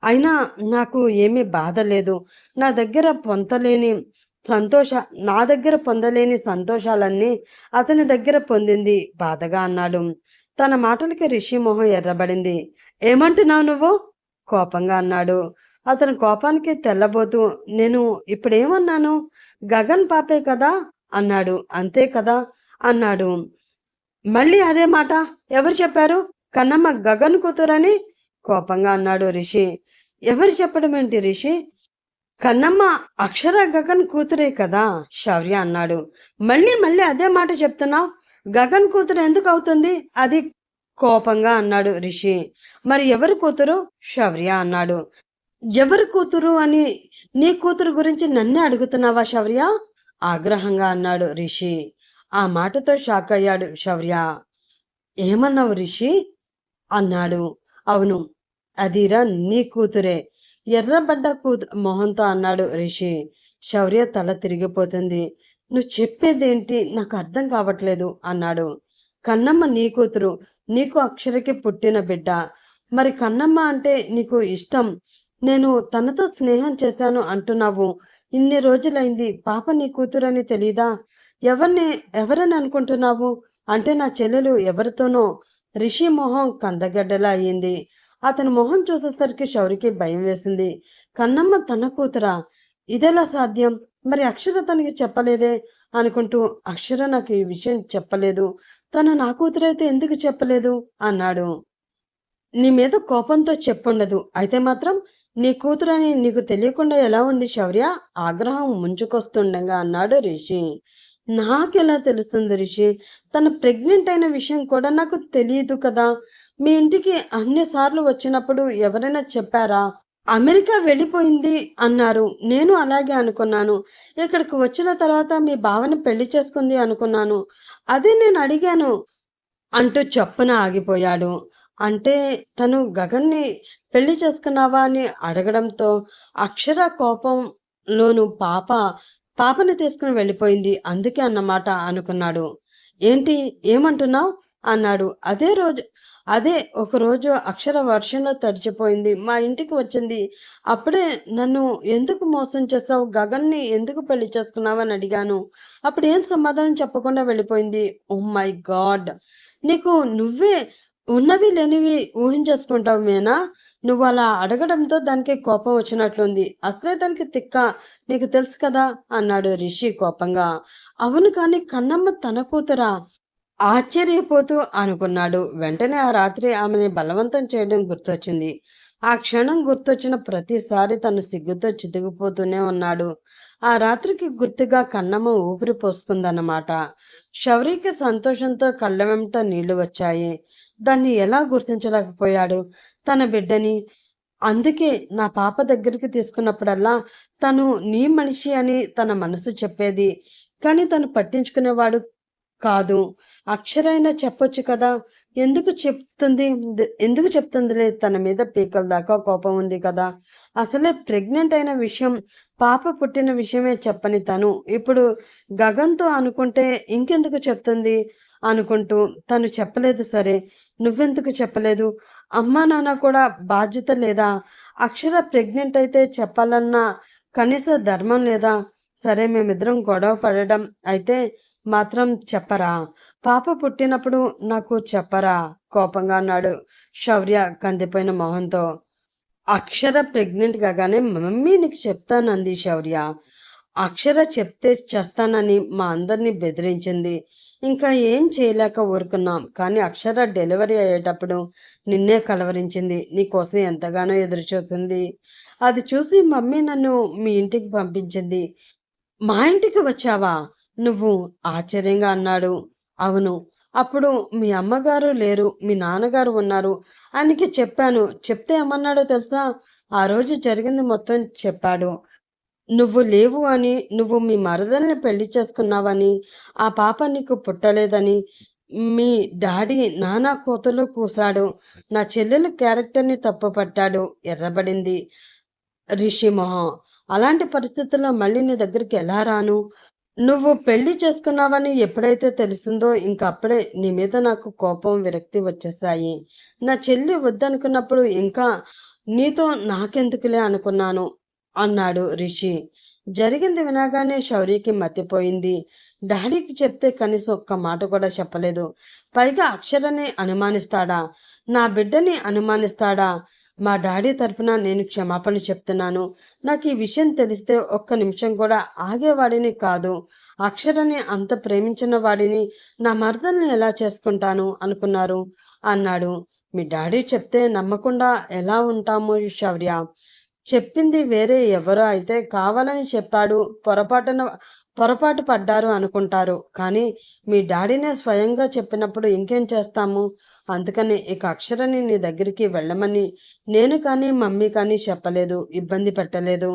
అయినా నాకు ఏమీ బాధ లేదు. నా దగ్గర పొంతలేని సంతోష నా దగ్గర పొందలేని సంతోషాలన్నీ అతని దగ్గర పొందింది బాధగా అన్నాడు. తన మాటలకి రిషి మొహం ఎర్రబడింది. ఏమంటున్నావు నువ్వు కోపంగా అన్నాడు. అతని కోపానికి తెల్లబోతూ, నేను ఇప్పుడేమన్నాను? గగన్ పాపే కదా అన్నాడు. అంతే కదా అన్నాడు. మళ్ళీ అదే మాట? ఎవరు చెప్పారు? కన్నమ్మ గగన్ కూతురని కోపంగా అన్నాడు రిషి. ఎవరు చెప్పడం ఏంటి రిషి? కన్నమ్మ అక్షర గగన్ కూతురే కదా శౌర్య అన్నాడు. మళ్ళీ మళ్ళీ అదే మాట చెప్తున్నావు. గగన్ కూతురు ఎందుకు అవుతుంది అది? కోపంగా అన్నాడు రిషి. మరి ఎవరి కూతురు? శౌర్య అన్నాడు. ఎవరి కూతురు అని నీ కూతురు గురించి నన్నే అడుగుతున్నావా శౌర్య? ఆగ్రహంగా అన్నాడు రిషి. ఆ మాటతో షాక్ అయ్యాడు శౌర్య. ఏమన్నావు రిషి అన్నాడు. అవును, అదిరా నీ కూతురే, ఎర్రబడ్డ మొహంతో అన్నాడు రిషి. శౌర్య తల తిరిగిపోతుంది. నువ్వు చెప్పేదేంటి నాకు అర్థం కావట్లేదు అన్నాడు. కన్నమ్మ నీ కూతురు, నీకు అక్షరకి పుట్టిన బిడ్డ. మరి కన్నమ్మ అంటే నీకు ఇష్టం, నేను తనతో స్నేహం చేశాను అంటున్నావు. ఇన్ని రోజులైంది, పాప నీ కూతురని తెలీదా? ఎవరని అనుకుంటున్నావు? అంటే నా చెల్లెలు ఎవరితోనో. రిషి మొహం కందగడ్డలా అయ్యింది. అతని మొహం చూసేసరికి శౌరికి భయం వేసింది. కన్నమ్మ తన కూతురా? ఇదెలా సాధ్యం? మరి అక్షర తనకి చెప్పలేదే అనుకుంటూ, అక్షర నాకు ఈ విషయం చెప్పలేదు, తను నా కూతురైతే ఎందుకు చెప్పలేదు అన్నాడు. నీ మీద కోపంతో చెప్పుండదు, అయితే మాత్రం నీ కూతురని నీకు తెలియకుండా ఎలా ఉంది శౌర్య? ఆగ్రహం ముంచుకొస్తుండగా అన్నాడు రిషి. నాకెలా తెలుస్తుంది రిషి? తను ప్రెగ్నెంట్ అయిన విషయం కూడా నాకు తెలియదు కదా. మీ ఇంటికి అన్నిసార్లు వచ్చినప్పుడు ఎవరైనా చెప్పారా? అమెరికా వెళ్ళిపోయింది అన్నారు, నేను అలాగే అనుకున్నాను. ఇక్కడికి వచ్చిన తర్వాత మీ బావని పెళ్లి చేసుకుంది అనుకున్నాను, అదే నేను అడిగాను అంటూ చప్పున ఆగిపోయాడు. అంటే తను గగన్ని పెళ్లి చేసుకున్నావా అని అడగడంతో అక్షర కోపంలోను పాపని తీసుకుని వెళ్ళిపోయింది అందుకే అన్నమాట అనుకున్నాడు. ఏంటి ఏమంటున్నావు అన్నాడు. అదే ఒకరోజు అక్షర వర్షంలో తడిచిపోయింది, మా ఇంటికి వచ్చింది. అప్పుడే నన్ను ఎందుకు మోసం చేసావు, గగన్ని ఎందుకు పెళ్లి చేసుకున్నావు అని అడిగాను. అప్పుడు ఏం సమాధానం చెప్పకుండా వెళ్ళిపోయింది. ఓ మై గాడ్, నీకు నువ్వే ఉన్నవి లేనివి ఊహించేసుకుంటావు మేనా? నువ్వు అలా అడగడంతో దానికి కోపం వచ్చినట్లుంది. అసలే దానికి తిక్క, నీకు తెలుసు కదా అన్నాడు రిషి కోపంగా. అవును, కానీ కన్నమ్మ తన కూతురా? ఆశ్చర్యపోతూ అనుకున్నాడు. వెంటనే ఆ రాత్రి ఆమెని బలవంతం చేయడం గుర్తొచ్చింది. ఆ క్షణం గుర్తొచ్చిన ప్రతిసారి తను సిగ్గుతో చితికిపోతూనే ఉన్నాడు. ఆ రాత్రికి గుర్తుగా కన్నమ్మ ఊపిరి పోసుకుందన్నమాట. శౌరికి సంతోషంతో కళ్ళ వెంట నీళ్లు వచ్చాయి. దాన్ని ఎలా గుర్తించలేకపోయాడు తన బిడ్డని? అందుకే నా పాప దగ్గరికి తీసుకున్నప్పుడల్లా తను నీ మనిషి అని తన మనసు చెప్పేది, కానీ తను పట్టించుకునేవాడు కాదు. అక్షరైనా చెప్పొచ్చు కదా. ఎందుకు చెప్తుందిలే, తన మీద పీకల దాకా కోపం ఉంది కదా. అసలే ప్రెగ్నెంట్ అయిన విషయం, పాప పుట్టిన విషయమే చెప్పని తను ఇప్పుడు గగన్తో అనుకుంటే ఇంకెందుకు చెప్తుంది అనుకుంటూ, తను చెప్పలేదు సరే, నువ్వెందుకు చెప్పలేదు? అమ్మా నాన్న కూడా బాధ్యత లేదా? అక్షర ప్రెగ్నెంట్ అయితే చెప్పాలన్న కనీస ధర్మం లేదా? సరే, మేమిద్దరం గొడవ పడడం అయితే మాత్రం చెప్పరా? పాప పుట్టినప్పుడు నాకు చెప్పరా? కోపంగా అన్నాడు శౌర్య కందిపోయిన మొహంతో. అక్షర ప్రెగ్నెంట్ కాగానే మమ్మీ నీకు చెప్తానంది శౌర్య. అక్షర చెప్తే చేస్తానని మా అందరినీ బెదిరించింది. ఇంకా ఏం చేయలేక ఊరుకున్నాం. కానీ అక్షర డెలివరీ అయ్యేటప్పుడు నిన్నే కలవరించింది. నీకోసం ఎంతగానో ఎదురుచూసింది. అది చూసి మమ్మీ నన్ను మీ ఇంటికి పంపించింది. మా ఇంటికి వచ్చావా నువ్వు? ఆశ్చర్యంగా అన్నాడు. అవును. అప్పుడు మీ అమ్మగారు లేరు, మీ నాన్నగారు ఉన్నారు. ఆయనకి చెప్పాను. చెప్తే ఏమన్నాడో తెలుసా? ఆ రోజు జరిగింది మొత్తం చెప్పాడు. నువ్వు లేవు అని, నువ్వు మీ మరదల్ని పెళ్లి చేసుకున్నావని, ఆ పాప నీకు పుట్టలేదని మీ డాడీ నానా కోతలు కూశాడు. నా చెల్లెలు క్యారెక్టర్ని తప్పుపట్టాడు. ఎర్రబడింది రిషి మొహం. అలాంటి పరిస్థితుల్లో మళ్ళీ నీ దగ్గరికి ఎలా రాను? నువ్వు పెళ్లి చేసుకున్నావని ఎప్పుడైతే తెలిసిందో ఇంకప్పుడే నీ మీద నాకు కోపం, విరక్తి వచ్చేసాయి. నా చెల్లి వద్దనుకున్నప్పుడు ఇంకా నీతో నాకెందుకులే అనుకున్నాను అన్నాడు రిషి. జరిగింది వినగానే శౌరికి మతిపోయింది. డాడీకి చెప్తే కనీసం ఒక్క మాట కూడా చెప్పలేదు. పైగా అక్షరని అనుమానిస్తాడా? నా బిడ్డని అనుమానిస్తాడా? మా డాడీ తరపున నేను క్షమాపణ చెప్తున్నాను. నాకు ఈ విషయం తెలిస్తే ఒక్క నిమిషం కూడా ఆగేవాడిని కాదు అక్షరని అంత ప్రేమించిన వాడిని నా మరదల్ని ఎలా చేసుకుంటాను అనుకున్నారు అన్నాడు. మీ డాడీ చెప్తే నమ్మకుండా ఎలా ఉంటాము శౌర్య? చెప్పింది వేరే ఎవరో అయితే కావాలని చెప్పాడు, పొరపాటు పడ్డారు అనుకుంటారు. కానీ మీ డాడీనే స్వయంగా చెప్పినప్పుడు ఇంకేం చేస్తాము? అందుకని ఇక అక్షరని నీ దగ్గరికి వెళ్ళమని నేను కానీ మమ్మీ కానీ చెప్పలేదు, ఇబ్బంది పెట్టలేదు.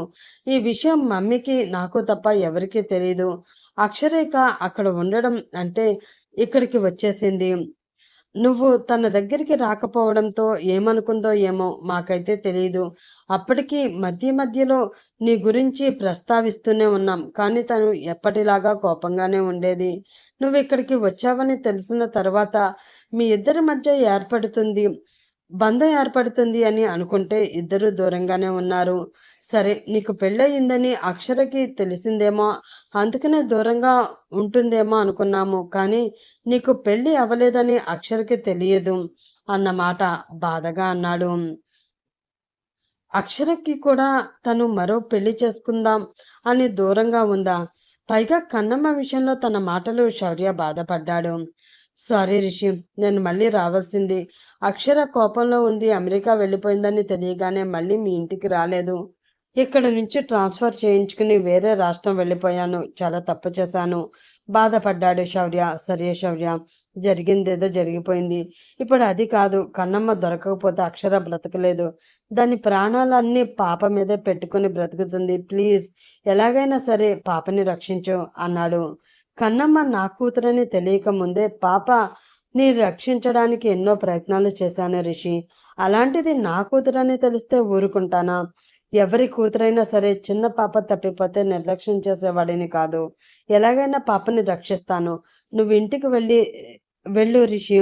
ఈ విషయం మమ్మీకి నాకు తప్ప ఎవరికీ తెలీదు. అక్షరేఖ అక్కడ ఉండడం అంటే ఇక్కడికి వచ్చేసింది. నువ్వు తన దగ్గరికి రాకపోవడంతో ఏమనుకుందో ఏమో మాకైతే తెలీదు. అప్పటికి మధ్యలో నీ గురించి ప్రస్తావిస్తూనే ఉన్నాం. కానీ తను ఎప్పటిలాగా కోపంగానే ఉండేది. నువ్వు ఇక్కడికి వచ్చావని తెలిసిన తర్వాత మీ ఇద్దరి మధ్య బంధం ఏర్పడుతుంది అని అనుకుంటే ఇద్దరు దూరంగానే ఉన్నారు. సరే, నీకు పెళ్ళయిందని అక్షరకి తెలిసిందేమో, అందుకనే దూరంగా ఉంటుందేమో అనుకున్నాము. కానీ నీకు పెళ్ళి అవ్వలేదని అక్షరకి తెలియదు అన్నమాట బాధగా అన్నాడు. అక్షరకి కూడా తను మరో పెళ్లి చేసుకుందాం అని దూరంగా ఉందా? పైగా కన్నమ్మ విషయంలో తన మాటలు శౌర్య బాధపడ్డాడు. సారీ రిషి, నేను మళ్ళీ రావాల్సింది. అక్షర కోపంలో ఉంది, అమెరికా వెళ్ళిపోయిందని తెలియగానే మళ్ళీ మీ ఇంటికి రాలేదు. ఇక్కడ నుంచి ట్రాన్స్ఫర్ చేయించుకుని వేరే రాష్ట్రం వెళ్ళిపోయాను. చాలా తప్పు చేశాను. బాధపడ్డాడు శౌర్య. సరే శౌర్య, జరిగిందేదో జరిగిపోయింది. ఇప్పుడు అది కాదు, కన్నమ్మ దొరకకపోతే అక్షర బ్రతకలేదు. దాని ప్రాణాలన్నీ పాప మీదే పెట్టుకుని బ్రతుకుతుంది. ప్లీజ్ ఎలాగైనా సరే పాపని రక్షించు అన్నాడు. కన్నమ్మ నా కూతురని తెలియక ముందే పాపని రక్షించడానికి ఎన్నో ప్రయత్నాలు చేశాను రిషి. అలాంటిది నా కూతురని తెలిస్తే ఊరుకుంటానా? ఎవరి కూతురైనా సరే చిన్న పాప తప్పిపోతే నిర్లక్ష్యం చేసేవాడిని కాదు. ఎలాగైనా పాపని రక్షిస్తాను. నువ్వు ఇంటికి వెళ్ళు రిషి.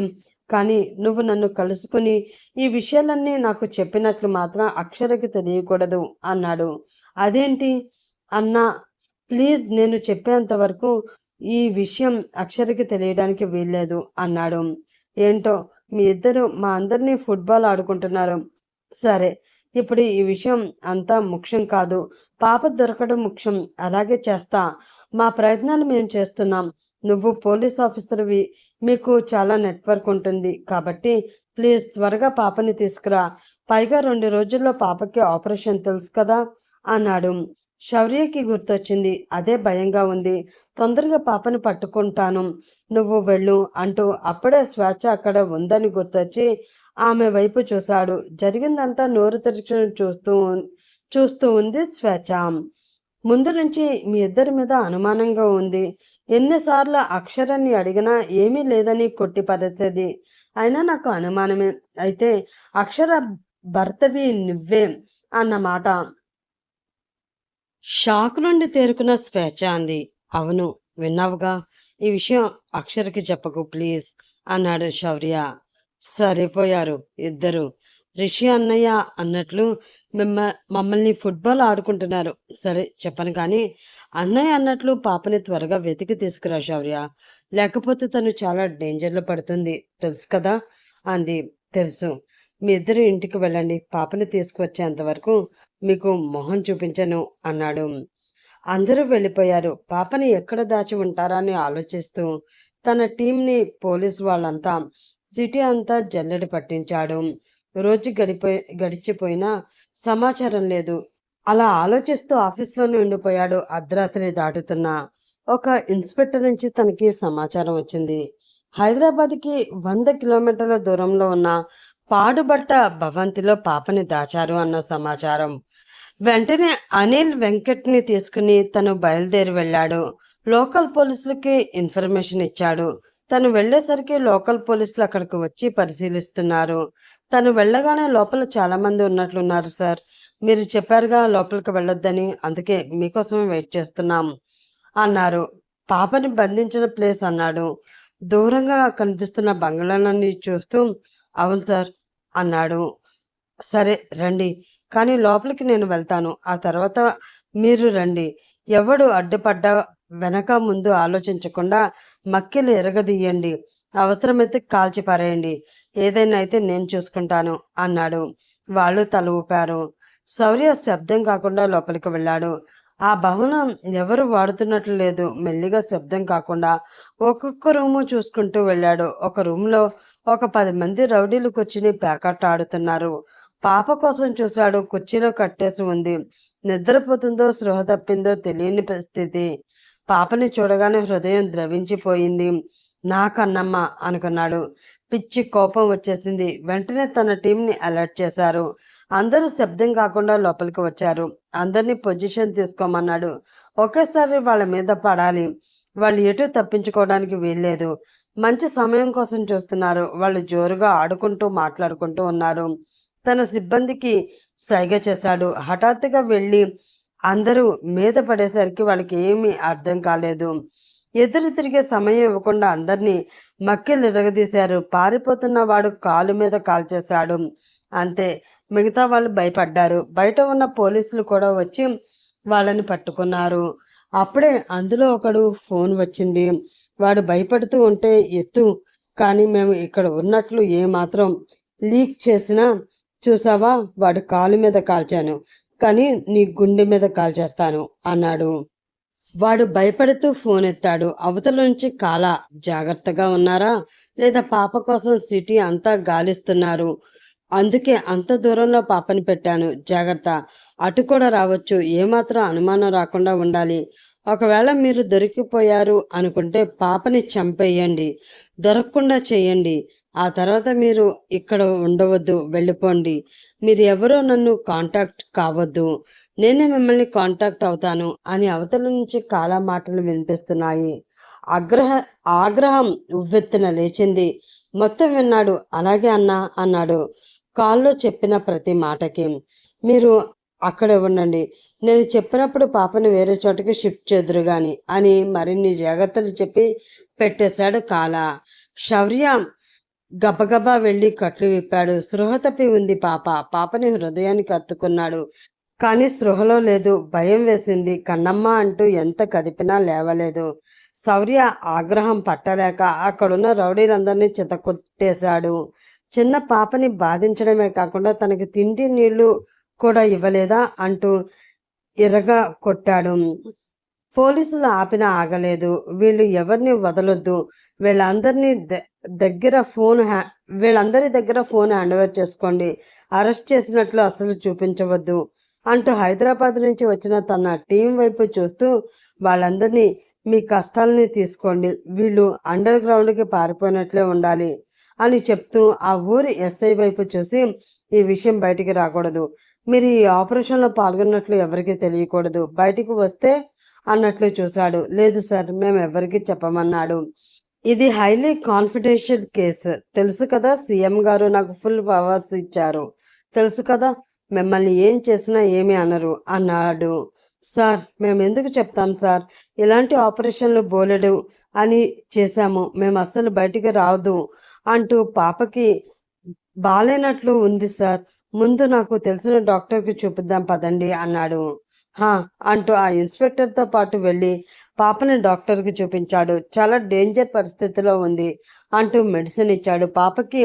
కానీ నువ్వు నన్ను కలుసుకుని ఈ విషయాలన్నీ నాకు చెప్పినట్లు మాత్రం అక్షరకి తెలియకూడదు అన్నాడు. అదేంటి అన్నా? ప్లీజ్, నేను చెప్పేంత వరకు ఈ విషయం అక్షరకి తెలియడానికి వీల్లేదు అన్నాడు. ఏంటో మీ ఇద్దరు మా అందరినీ ఫుట్బాల్ ఆడుకుంటున్నారు. సరే, ఇప్పుడు ఈ విషయం అంతా ముఖ్యం కాదు. పాప దొరకడం ముఖ్యం. అలాగే చేస్తా. మా ప్రయత్నాలు మేము చేస్తున్నాం. నువ్వు పోలీస్ ఆఫీసర్వి, మీకు చాలా నెట్వర్క్ ఉంటుంది కాబట్టి ప్లీజ్ త్వరగా పాపని తీసుకురా. పైగా 2 రోజుల్లో పాపకి ఆపరేషన్ తెలుసు కదా అన్నాడు. శౌర్యకి గుర్తొచ్చింది. అదే భయంగా ఉంది. తొందరగా పాపని పట్టుకుంటాను, నువ్వు వెళ్ళు అంటూ అప్పుడే స్వేచ్ఛ అక్కడ ఉందని గుర్తొచ్చి ఆమె వైపు చూశాడు. జరిగిందంతా నోరు తెరుచుకుని చూస్తూ ఉంది స్వేచ్ఛ. ముందు నుంచి మీ ఇద్దరి మీద అనుమానంగా ఉంది. ఎన్నిసార్లు అక్షరాన్ని అడిగినా ఏమీ లేదని కొట్టిపరేసేది. అయినా నాకు అనుమానమే. అయితే అక్షర భర్తవి నువ్వే అన్నమాట. షాక్ నుండి తేరుకున్న స్వేచ్ఛ అంది. అవును, విన్నావుగా. ఈ విషయం అక్షరకి చెప్పకు ప్లీజ్ అన్నాడు శౌర్య. సరిపోయారు ఇద్దరు. రిషి అన్నయ్య అన్నట్లు మమ్మల్ని ఫుట్బాల్ ఆడుకుంటున్నారు. సరే చెప్పను, కానీ అన్నయ్య అన్నట్లు పాపని త్వరగా వెతికి తీసుకురా శౌర్య. లేకపోతే తను చాలా డేంజర్లో పడుతుంది, తెలుసు కదా అంది. తెలుసు. మీ ఇద్దరు ఇంటికి వెళ్ళండి. పాపని తీసుకువచ్చేంత వరకు మీకు మొహం చూపించను అన్నాడు. అందరూ వెళ్ళిపోయారు. పాపని ఎక్కడ దాచి ఉంటారా అని ఆలోచిస్తూ తన టీంని పోలీసు వాళ్ళంతా సిటీ అంతా జల్లెడ పట్టించాడు. రోజు గడిచిపోయినా సమాచారం లేదు. అలా ఆలోచిస్తూ ఆఫీస్లోనే ఉండిపోయాడు. అర్ధరాత్రి దాటుతున్నా ఒక ఇన్స్పెక్టర్ నుంచి తనకి సమాచారం వచ్చింది. హైదరాబాద్కి 100 కిలోమీటర్ల దూరంలో ఉన్న పాడుబట్ట భవంతిలో పాపని దాచారు అన్న సమాచారం. వెంటనే అనిల్ వెంకట్ని తీసుకుని తను బయలుదేరి వెళ్ళాడు. లోకల్ పోలీసులకి ఇన్ఫర్మేషన్ ఇచ్చాడు. తను వెళ్లేసరికి లోకల్ పోలీసులు అక్కడికి వచ్చి పరిశీలిస్తున్నారు. తను వెళ్ళగానే లోపల చాలా మంది ఉన్నట్లున్నారు సార్. మీరు చెప్పారుగా లోపలికి వెళ్ళొద్దని, అందుకే మీకోసమే వెయిట్ చేస్తున్నాం అన్నారు. పాపని బంధించిన ప్లేస్ అన్నాడు. దూరంగా కనిపిస్తున్న బంగ్లాలన్నీ చూస్తూ అవును సార్ అన్నాడు. సరే రండి, కానీ లోపలికి నేను వెళ్తాను, ఆ తర్వాత మీరు రండి. ఎవడు అడ్డుపడ్డా వెనక ముందు ఆలోచించకుండా మక్కిలు ఎరగదీయండి. అవసరమైతే కాల్చి పారేయండి. ఏదైనా అయితే నేను చూసుకుంటాను అన్నాడు. వాళ్ళు తల ఊపారు. శౌర్య శబ్దం కాకుండా లోపలికి వెళ్ళాడు. ఆ భవనం ఎవరు వాడుతున్నట్లు లేదు. మెల్లిగా శబ్దం కాకుండా ఒక్కొక్క రూము చూసుకుంటూ వెళ్ళాడు. ఒక రూమ్‌లో ఒక 10 మంది రౌడీలు కూర్చుని ప్యాకాట ఆడుతున్నారు. పాప కోసం చూశాడు. కుర్చీలో కట్టేసి ఉంది. నిద్రపోతుందో, స్పృహ తప్పిందో తెలియని పరిస్థితి. పాపని చూడగానే హృదయం ద్రవించిపోయింది. నా కన్నమ్మ అనుకున్నాడు. పిచ్చి కోపం వచ్చేసింది. వెంటనే తన టీంని అలర్ట్ చేశారు. అందరూ శబ్దం కాకుండా లోపలికి వచ్చారు. అందరినీ పొజిషన్ తీసుకోమన్నాడు. ఒకేసారి వాళ్ళ మీద పడాలి. వాళ్ళు ఎటు తప్పించుకోవడానికి వీల్లేదు. మంచి సమయం కోసం చూస్తున్నారు. వాళ్ళు జోరుగా ఆడుకుంటూ మాట్లాడుకుంటూ ఉన్నారు. తన సిబ్బందికి సైగ చేశాడు. హఠాత్తుగా వెళ్ళి అందరూ మీద పడేసరికి వాళ్ళకి ఏమీ అర్థం కాలేదు. ఎదురు తిరిగే సమయం ఇవ్వకుండా అందరినీ మక్కిలు ఇరగదీశారు. పారిపోతున్న వాడు కాలు మీద కాల్చేశాడు. అంతే. మిగతా వాళ్ళు భయపడ్డారు. బయట ఉన్న పోలీసులు కూడా వచ్చి వాళ్ళని పట్టుకున్నారు. అప్పుడే అందులో ఒకడు ఫోన్ వచ్చింది. వాడు భయపడుతూ ఉంటే ఎత్తు, కానీ మేము ఇక్కడ ఉన్నట్లు ఏమాత్రం లీక్ చేసినా చూసావా, వాడు కాలు మీద కాల్చాను, కానీ నీ గుండె మీద కాల్చేస్తాను అన్నాడు. వాడు భయపడుతూ ఫోన్ ఎత్తాడు. అవతల నుంచి కాల, జాగ్రత్తగా ఉన్నారా, లేదా పాప కోసం సిటీ అంతా గాలిస్తున్నారు, అందుకే అంత దూరంలో పాపని పెట్టాను, జాగ్రత్త, అటు కూడా రావచ్చు, ఏమాత్రం అనుమానం రాకుండా ఉండాలి. ఒకవేళ మీరు దొరికిపోయారు అనుకుంటే పాపని చంపేయండి, దొరకకుండా చేయండి. ఆ తర్వాత మీరు ఇక్కడ ఉండవద్దు, వెళ్ళిపోండి. మీరు ఎవరో నన్ను కాంటాక్ట్ కావద్దు, నేనే మిమ్మల్ని కాంటాక్ట్ అవుతాను అని అవతల నుంచి చాలా మాటలు వినిపిస్తున్నాయి. ఆగ్రహం ఉవ్వెత్తున లేచింది. మొత్తం విన్నాడు. అలాగే అన్నా అన్నాడు. కాల్లో చెప్పిన ప్రతి మాటకి మీరు అక్కడే ఉండండి, నేను చెప్పినప్పుడు పాపను వేరే చోటకి షిఫ్ట్ చేదురు గాని అని మరిన్ని జాగ్రత్తలు చెప్పి పెట్టేశాడు కాల. శౌర్య గబగబా వెళ్ళి కట్లు విప్పాడు. స్పృహ తప్పి ఉంది పాప. పాపని హృదయానికి హత్తుకున్నాడు. కానీ స్పృహలో లేదు. భయం వేసింది. కన్నమ్మ అంటూ ఎంత కదిపినా లేవలేదు. శౌర్య ఆగ్రహం పట్టలేక అక్కడున్న రౌడీలందరినీ చితకొట్టేశాడు. చిన్న పాపని బాధించడమే కాకుండా తనకి తిండి నీళ్లు కూడా ఇవ్వలేదా అంటూ ఇరగా కొట్టాడు. పోలీసులు ఆపినా ఆగలేదు. వీళ్ళు ఎవరిని వదలొద్దు, వీళ్ళందరినీ దగ్గర ఫోన్ వీళ్ళందరి దగ్గర ఫోన్ హ్యాండ్ ఓవర్ చేసుకోండి, అరెస్ట్ చేసినట్లు అసలు చూపించవద్దు అంటూ హైదరాబాద్ నుంచి వచ్చిన తన టీం వైపు చూస్తూ వాళ్ళందరినీ మీ కష్టాలని తీసుకోండి, వీళ్ళు అండర్ గ్రౌండ్కి పారిపోయినట్లే ఉండాలి అని చెప్తూ ఆ ఊరి ఎస్ఐ వైపు చూసి ఈ విషయం బయటికి రాకూడదు, మీరు ఈ ఆపరేషన్లో పాల్గొన్నట్లు ఎవరికీ తెలియకూడదు, బయటికి వస్తే అన్నట్లు చూశాడు. లేదు సార్, మేము ఎవరికి చెప్పమన్నాడు. ఇది హైలీ కాన్ఫిడెన్షియల్ కేసు, తెలుసు కదా, సీఎం గారు నాకు ఫుల్ పవర్స్ ఇచ్చారు, తెలుసు కదా, మిమ్మల్ని ఏం చేసినా ఏమీ అనరు అన్నాడు. సార్, మేము ఎందుకు చెప్తాం సార్, ఇలాంటి ఆపరేషన్లు బోలెడు అని చేశాము, మేము అస్సలు బయటికి రాదు అంటూ పాపకి బాలేనట్లు ఉంది సార్, ముందు నాకు తెలిసిన డాక్టర్కి చూపిద్దాం పదండి అన్నాడు. హా అంటూ ఆ ఇన్స్పెక్టర్తో పాటు వెళ్ళి పాపని డాక్టర్కి చూపించాడు. చాలా డేంజర్ పరిస్థితిలో ఉంది అంటూ మెడిసిన్ ఇచ్చాడు. పాపకి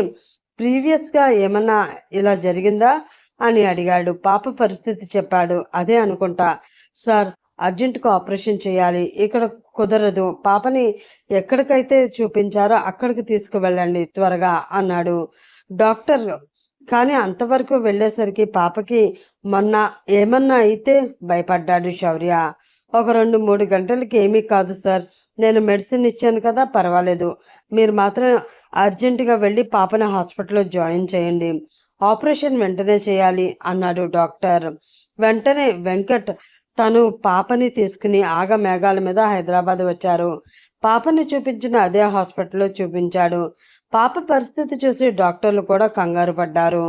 ప్రీవియస్గా ఏమన్నా ఇలా జరిగిందా అని అడిగాడు. పాప పరిస్థితి చెప్పాడు. అదే అనుకుంటా సార్, అర్జెంటుగా ఆపరేషన్ చేయాలి, ఇక్కడ కుదరదు, పాపని ఎక్కడికైతే చూపించారో అక్కడికి తీసుకువెళ్ళండి త్వరగా అన్నాడు డాక్టర్. కానీ అంతవరకు వెళ్ళేసరికి పాపకి మొన్న ఏమన్నా అయితే భయపడ్డాడు శౌర్య. ఒక 2-3 గంటలకి ఏమీ కాదు సార్, నేను మెడిసిన్ ఇచ్చాను కదా, పర్వాలేదు, మీరు మాత్రం అర్జెంటుగా వెళ్ళి పాపని హాస్పిటల్లో జాయిన్ చేయండి, ఆపరేషన్ వెంటనే చేయాలి అన్నాడు డాక్టర్. వెంటనే వెంకట్ తను పాపని తీసుకుని ఆగమేఘాల మీద హైదరాబాద్ వచ్చారు. పాపని చూపించిన అదే హాస్పిటల్లో చూపించాడు. పాప పరిస్థితి చూసి డాక్టర్లు కూడా కంగారు పడ్డారు.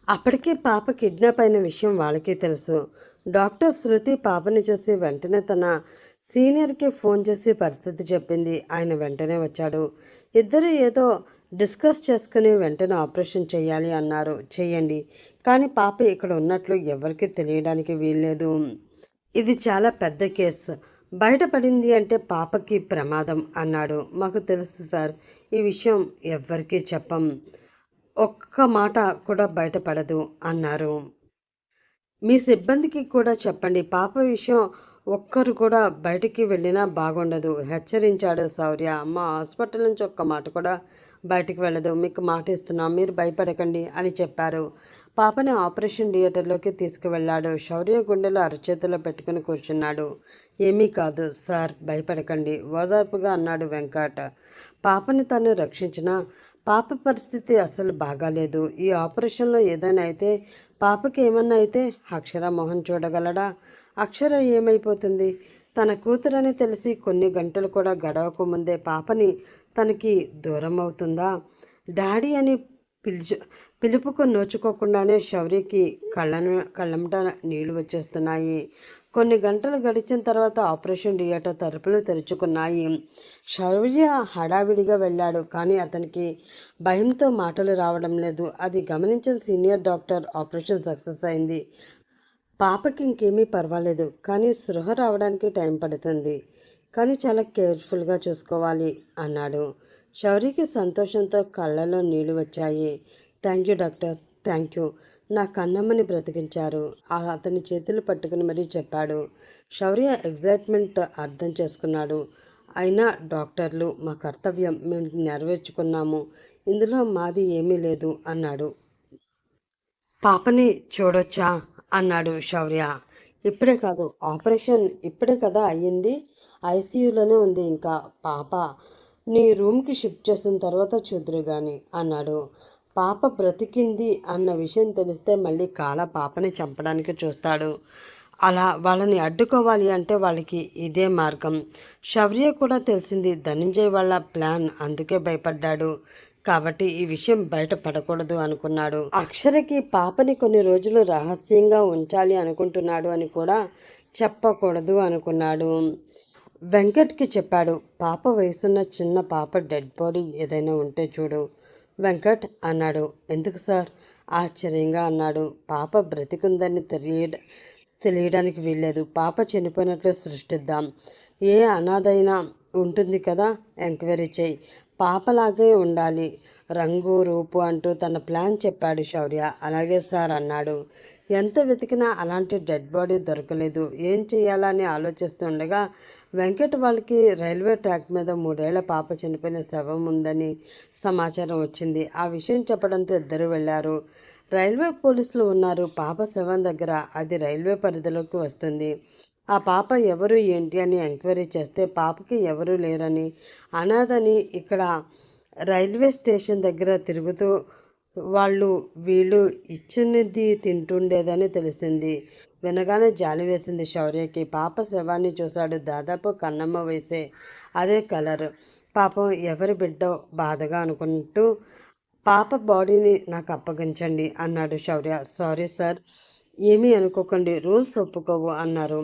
అప్పటికే పాప కిడ్నాప్ అయిన విషయం వాళ్ళకి తెలుసు. డాక్టర్ శృతి పాపని చూసి వెంటనే తన సీనియర్కి ఫోన్ చేసి పరిస్థితి చెప్పింది. ఆయన వెంటనే వచ్చాడు. ఇద్దరు ఏదో డిస్కస్ చేసుకుని వెంటనే ఆపరేషన్ చేయాలి అన్నారు. చెయ్యండి, కానీ పాప ఇక్కడ ఉన్నట్లు ఎవరికి తెలియడానికి వీల్లేదు, ఇది చాలా పెద్ద కేసు, బయటపడింది అంటే పాపకి ప్రమాదం అన్నాడు. మాకు తెలుసు సార్, ఈ విషయం ఎవ్వరికీ చెప్పం, ఒక్క మాట కూడా బయటపడదు అన్నారు. మీ సిబ్బందికి కూడా చెప్పండి. పాప విషయం ఒక్కరు కూడా బయటికి వెళ్ళినా బాగుండదు హెచ్చరించాడు శౌర్య. అమ్మ హాస్పిటల్ నుంచి ఒక్క మాట కూడా బయటికి వెళ్ళదు. మీకు మాట ఇస్తున్నాం, మీరు భయపడకండి అని చెప్పారు. పాపని ఆపరేషన్ థియేటర్లోకి తీసుకువెళ్ళాడు. శౌర్య గుండెలో అరచేతిలో పెట్టుకుని కూర్చున్నాడు. ఏమీ కాదు సార్, భయపడకండి ఓదార్పుగా అన్నాడు వెంకట్. పాపని తను రక్షించిన పాప పరిస్థితి అసలు బాగాలేదు. ఈ ఆపరేషన్లో ఏదైనా అయితే, పాపకి ఏమన్నా అయితే అక్షర మొహం చూడగలడా? అక్షర ఏమైపోతుంది? తన కూతురని తెలిసి కొన్ని గంటలు కూడా గడవక ముందే పాపని తనకి దూరం అవుతుందా? డాడీ అని పిలుపుకు నోచుకోకుండానే శౌర్యకి కళ్ళంట నీళ్లు వచ్చేస్తున్నాయి. కొన్ని గంటలు గడిచిన తర్వాత ఆపరేషన్ థియేటర్ తలుపులు తెరుచుకున్నాయి. శౌర్య హడావిడిగా వెళ్ళాడు, కానీ అతనికి భయంతో మాటలు రావడం లేదు. అది గమనించిన సీనియర్ డాక్టర్ ఆపరేషన్ సక్సెస్ అయింది, పాపకి ఇంకేమీ పర్వాలేదు, కానీ స్పృహ రావడానికి టైం పడుతుంది, కానీ చాలా కేర్ఫుల్గా చూసుకోవాలి అన్నాడు. శౌర్యకి సంతోషంతో కళ్ళలో నీళ్లు వచ్చాయి. Thank you doctor, thank you, నా కన్నమ్మని బ్రతికించారు అతని చేతులు పట్టుకుని మరీ చెప్పాడు. శౌర్య ఎగ్జైట్మెంట్ అర్థం చేసుకున్నాడు. అయినా డాక్టర్లు, మా కర్తవ్యం మేము నెరవేర్చుకున్నాము, ఇందులో మాది ఏమీ లేదు అన్నాడు. పాపని చూడొచ్చా అన్నాడు శౌర్య. ఇప్పుడే కాదు, ఆపరేషన్ ఇప్పుడే కదా అయ్యింది, ఐసీయూలోనే ఉంది, ఇంకా పాప నీ రూమ్కి షిఫ్ట్ చేసిన తర్వాత చూద్దరు కానీ అన్నాడు. పాప బ్రతికింది అన్న విషయం తెలిస్తే మళ్ళీ కాల పాపని చంపడానికి చూస్తాడు. అలా వాళ్ళని అడ్డుకోవాలి అంటే వాళ్ళకి ఇదే మార్గం. శౌర్య కూడా తెలిసింది ధనంజయ్ వాళ్ళ ప్లాన్, అందుకే భయపడ్డాడు. కాబట్టి ఈ విషయం బయటపడకూడదు అనుకున్నాడు. అక్షరకి పాపని కొన్ని రోజులు రహస్యంగా ఉంచాలి అనుకుంటున్నాడు అని కూడా చెప్పకూడదు అనుకున్నాడు. వెంకట్కి చెప్పాడు. పాప వయసున్న చిన్న పాప డెడ్ బాడీ ఏదైనా ఉంటే చూడు వెంకట్ అన్నాడు. ఎందుకు సార్? ఆశ్చర్యంగా అన్నాడు. పాప బ్రతికుందని తెలియడానికి వీల్లేదు. పాప చనిపోయినట్లు సృష్టిద్దాం. ఏ అనాథైనా ఉంటుంది కదా, ఎంక్వైరీ చేయి. పాపలాగే ఉండాలి, రంగు రూపు అంటూ తన ప్లాన్ చెప్పాడు శౌర్య. అలాగే సార్ అన్నాడు. ఎంత వెతికినా అలాంటి డెడ్ బాడీ దొరకలేదు. ఏం చేయాలని ఆలోచిస్తుండగా వెంకట్ వాళ్ళకి రైల్వే ట్రాక్ మీద 3 ఏళ్ల పాప చనిపోయిన శవం ఉందని సమాచారం వచ్చింది. ఆ విషయం చెప్పడంతో ఇద్దరు వెళ్ళారు. రైల్వే పోలీసులు ఉన్నారు పాప శవం దగ్గర. అది రైల్వే పరిధిలోకి వస్తుంది. ఆ పాప ఎవరు ఏంటి అని ఎంక్వైరీ చేస్తే పాపకి ఎవరూ లేరని, అనాథని, ఇక్కడ రైల్వే స్టేషన్ దగ్గర తిరుగుతూ వాళ్ళు వీళ్ళు ఇచ్చినది తింటుండేదని తెలిసింది. వినగానే జాలి వేసింది శౌర్యకి. పాప శవాన్ని చూశాడు. దాదాపు కన్నమ్మ వయసే, అదే కలర్. పాపం ఎవరి బిడ్డో బాధగా అనుకుంటూ పాప బాడీని నాకు అప్పగించండి అన్నాడు శౌర్య. సారీ సార్, ఏమీ అనుకోకండి, రూల్స్ ఒప్పుకోవు అన్నారు.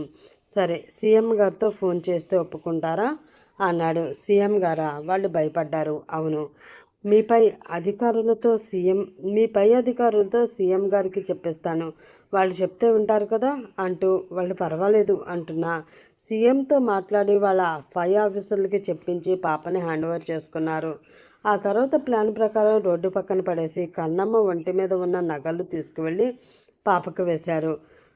సరే, సీఎం గారితో ఫోన్ చేస్తే ఒప్పుకుంటారా అన్నాడు. సీఎం గారా? వాళ్ళు భయపడ్డారు. అవును, మీ పై అధికారులతో సీఎం గారికి చెప్పిస్తాను, వాళ్ళు చెప్తే ఉంటారు కదా అంటూ వాళ్ళు పర్వాలేదు అంటున్నా. సీఎంతో మాట్లాడి వాళ్ళ పై ఆఫీసర్లకి చెప్పించి పాపని హ్యాండ్ ఓవర్ చేసుకున్నారు. ఆ తర్వాత ప్లాన్ ప్రకారం రోడ్డు పక్కన పడేసి కన్నమ్మ ఒంటి మీద ఉన్న నగలు తీసుకువెళ్ళి పాపకు వేశారు.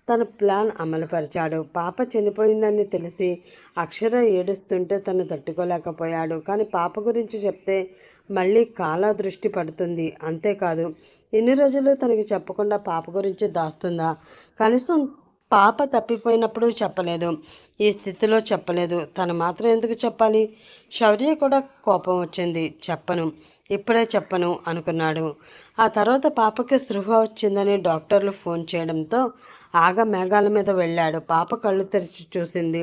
తన ప్లాన్ అమలుపరిచాడు. పాప చనిపోయిందని తెలిసి అక్షర ఏడుస్తుంటే తను తట్టుకోలేకపోయాడు. కానీ పాప గురించి చెప్తే మళ్ళీ కాలా దృష్టి పడుతుంది. అంతేకాదు, ఇన్ని రోజులు తనకి చెప్పకుండా పాప గురించి దాస్తుందా? కనీసం పాప తప్పిపోయినప్పుడు చెప్పలేదు, ఈ స్థితిలో చెప్పలేదు. తను మాత్రం ఎందుకు చెప్పాలి? శౌర్య కూడా కోపం వచ్చింది. చెప్పను, ఇప్పుడే చెప్పను అనుకున్నాడు. ఆ తర్వాత పాపకి స్పృహ వచ్చిందని డాక్టర్లు ఫోన్ చేయడంతో మేఘాల మీద వెళ్ళాడు. పాప కళ్ళు తెరిచి చూసింది.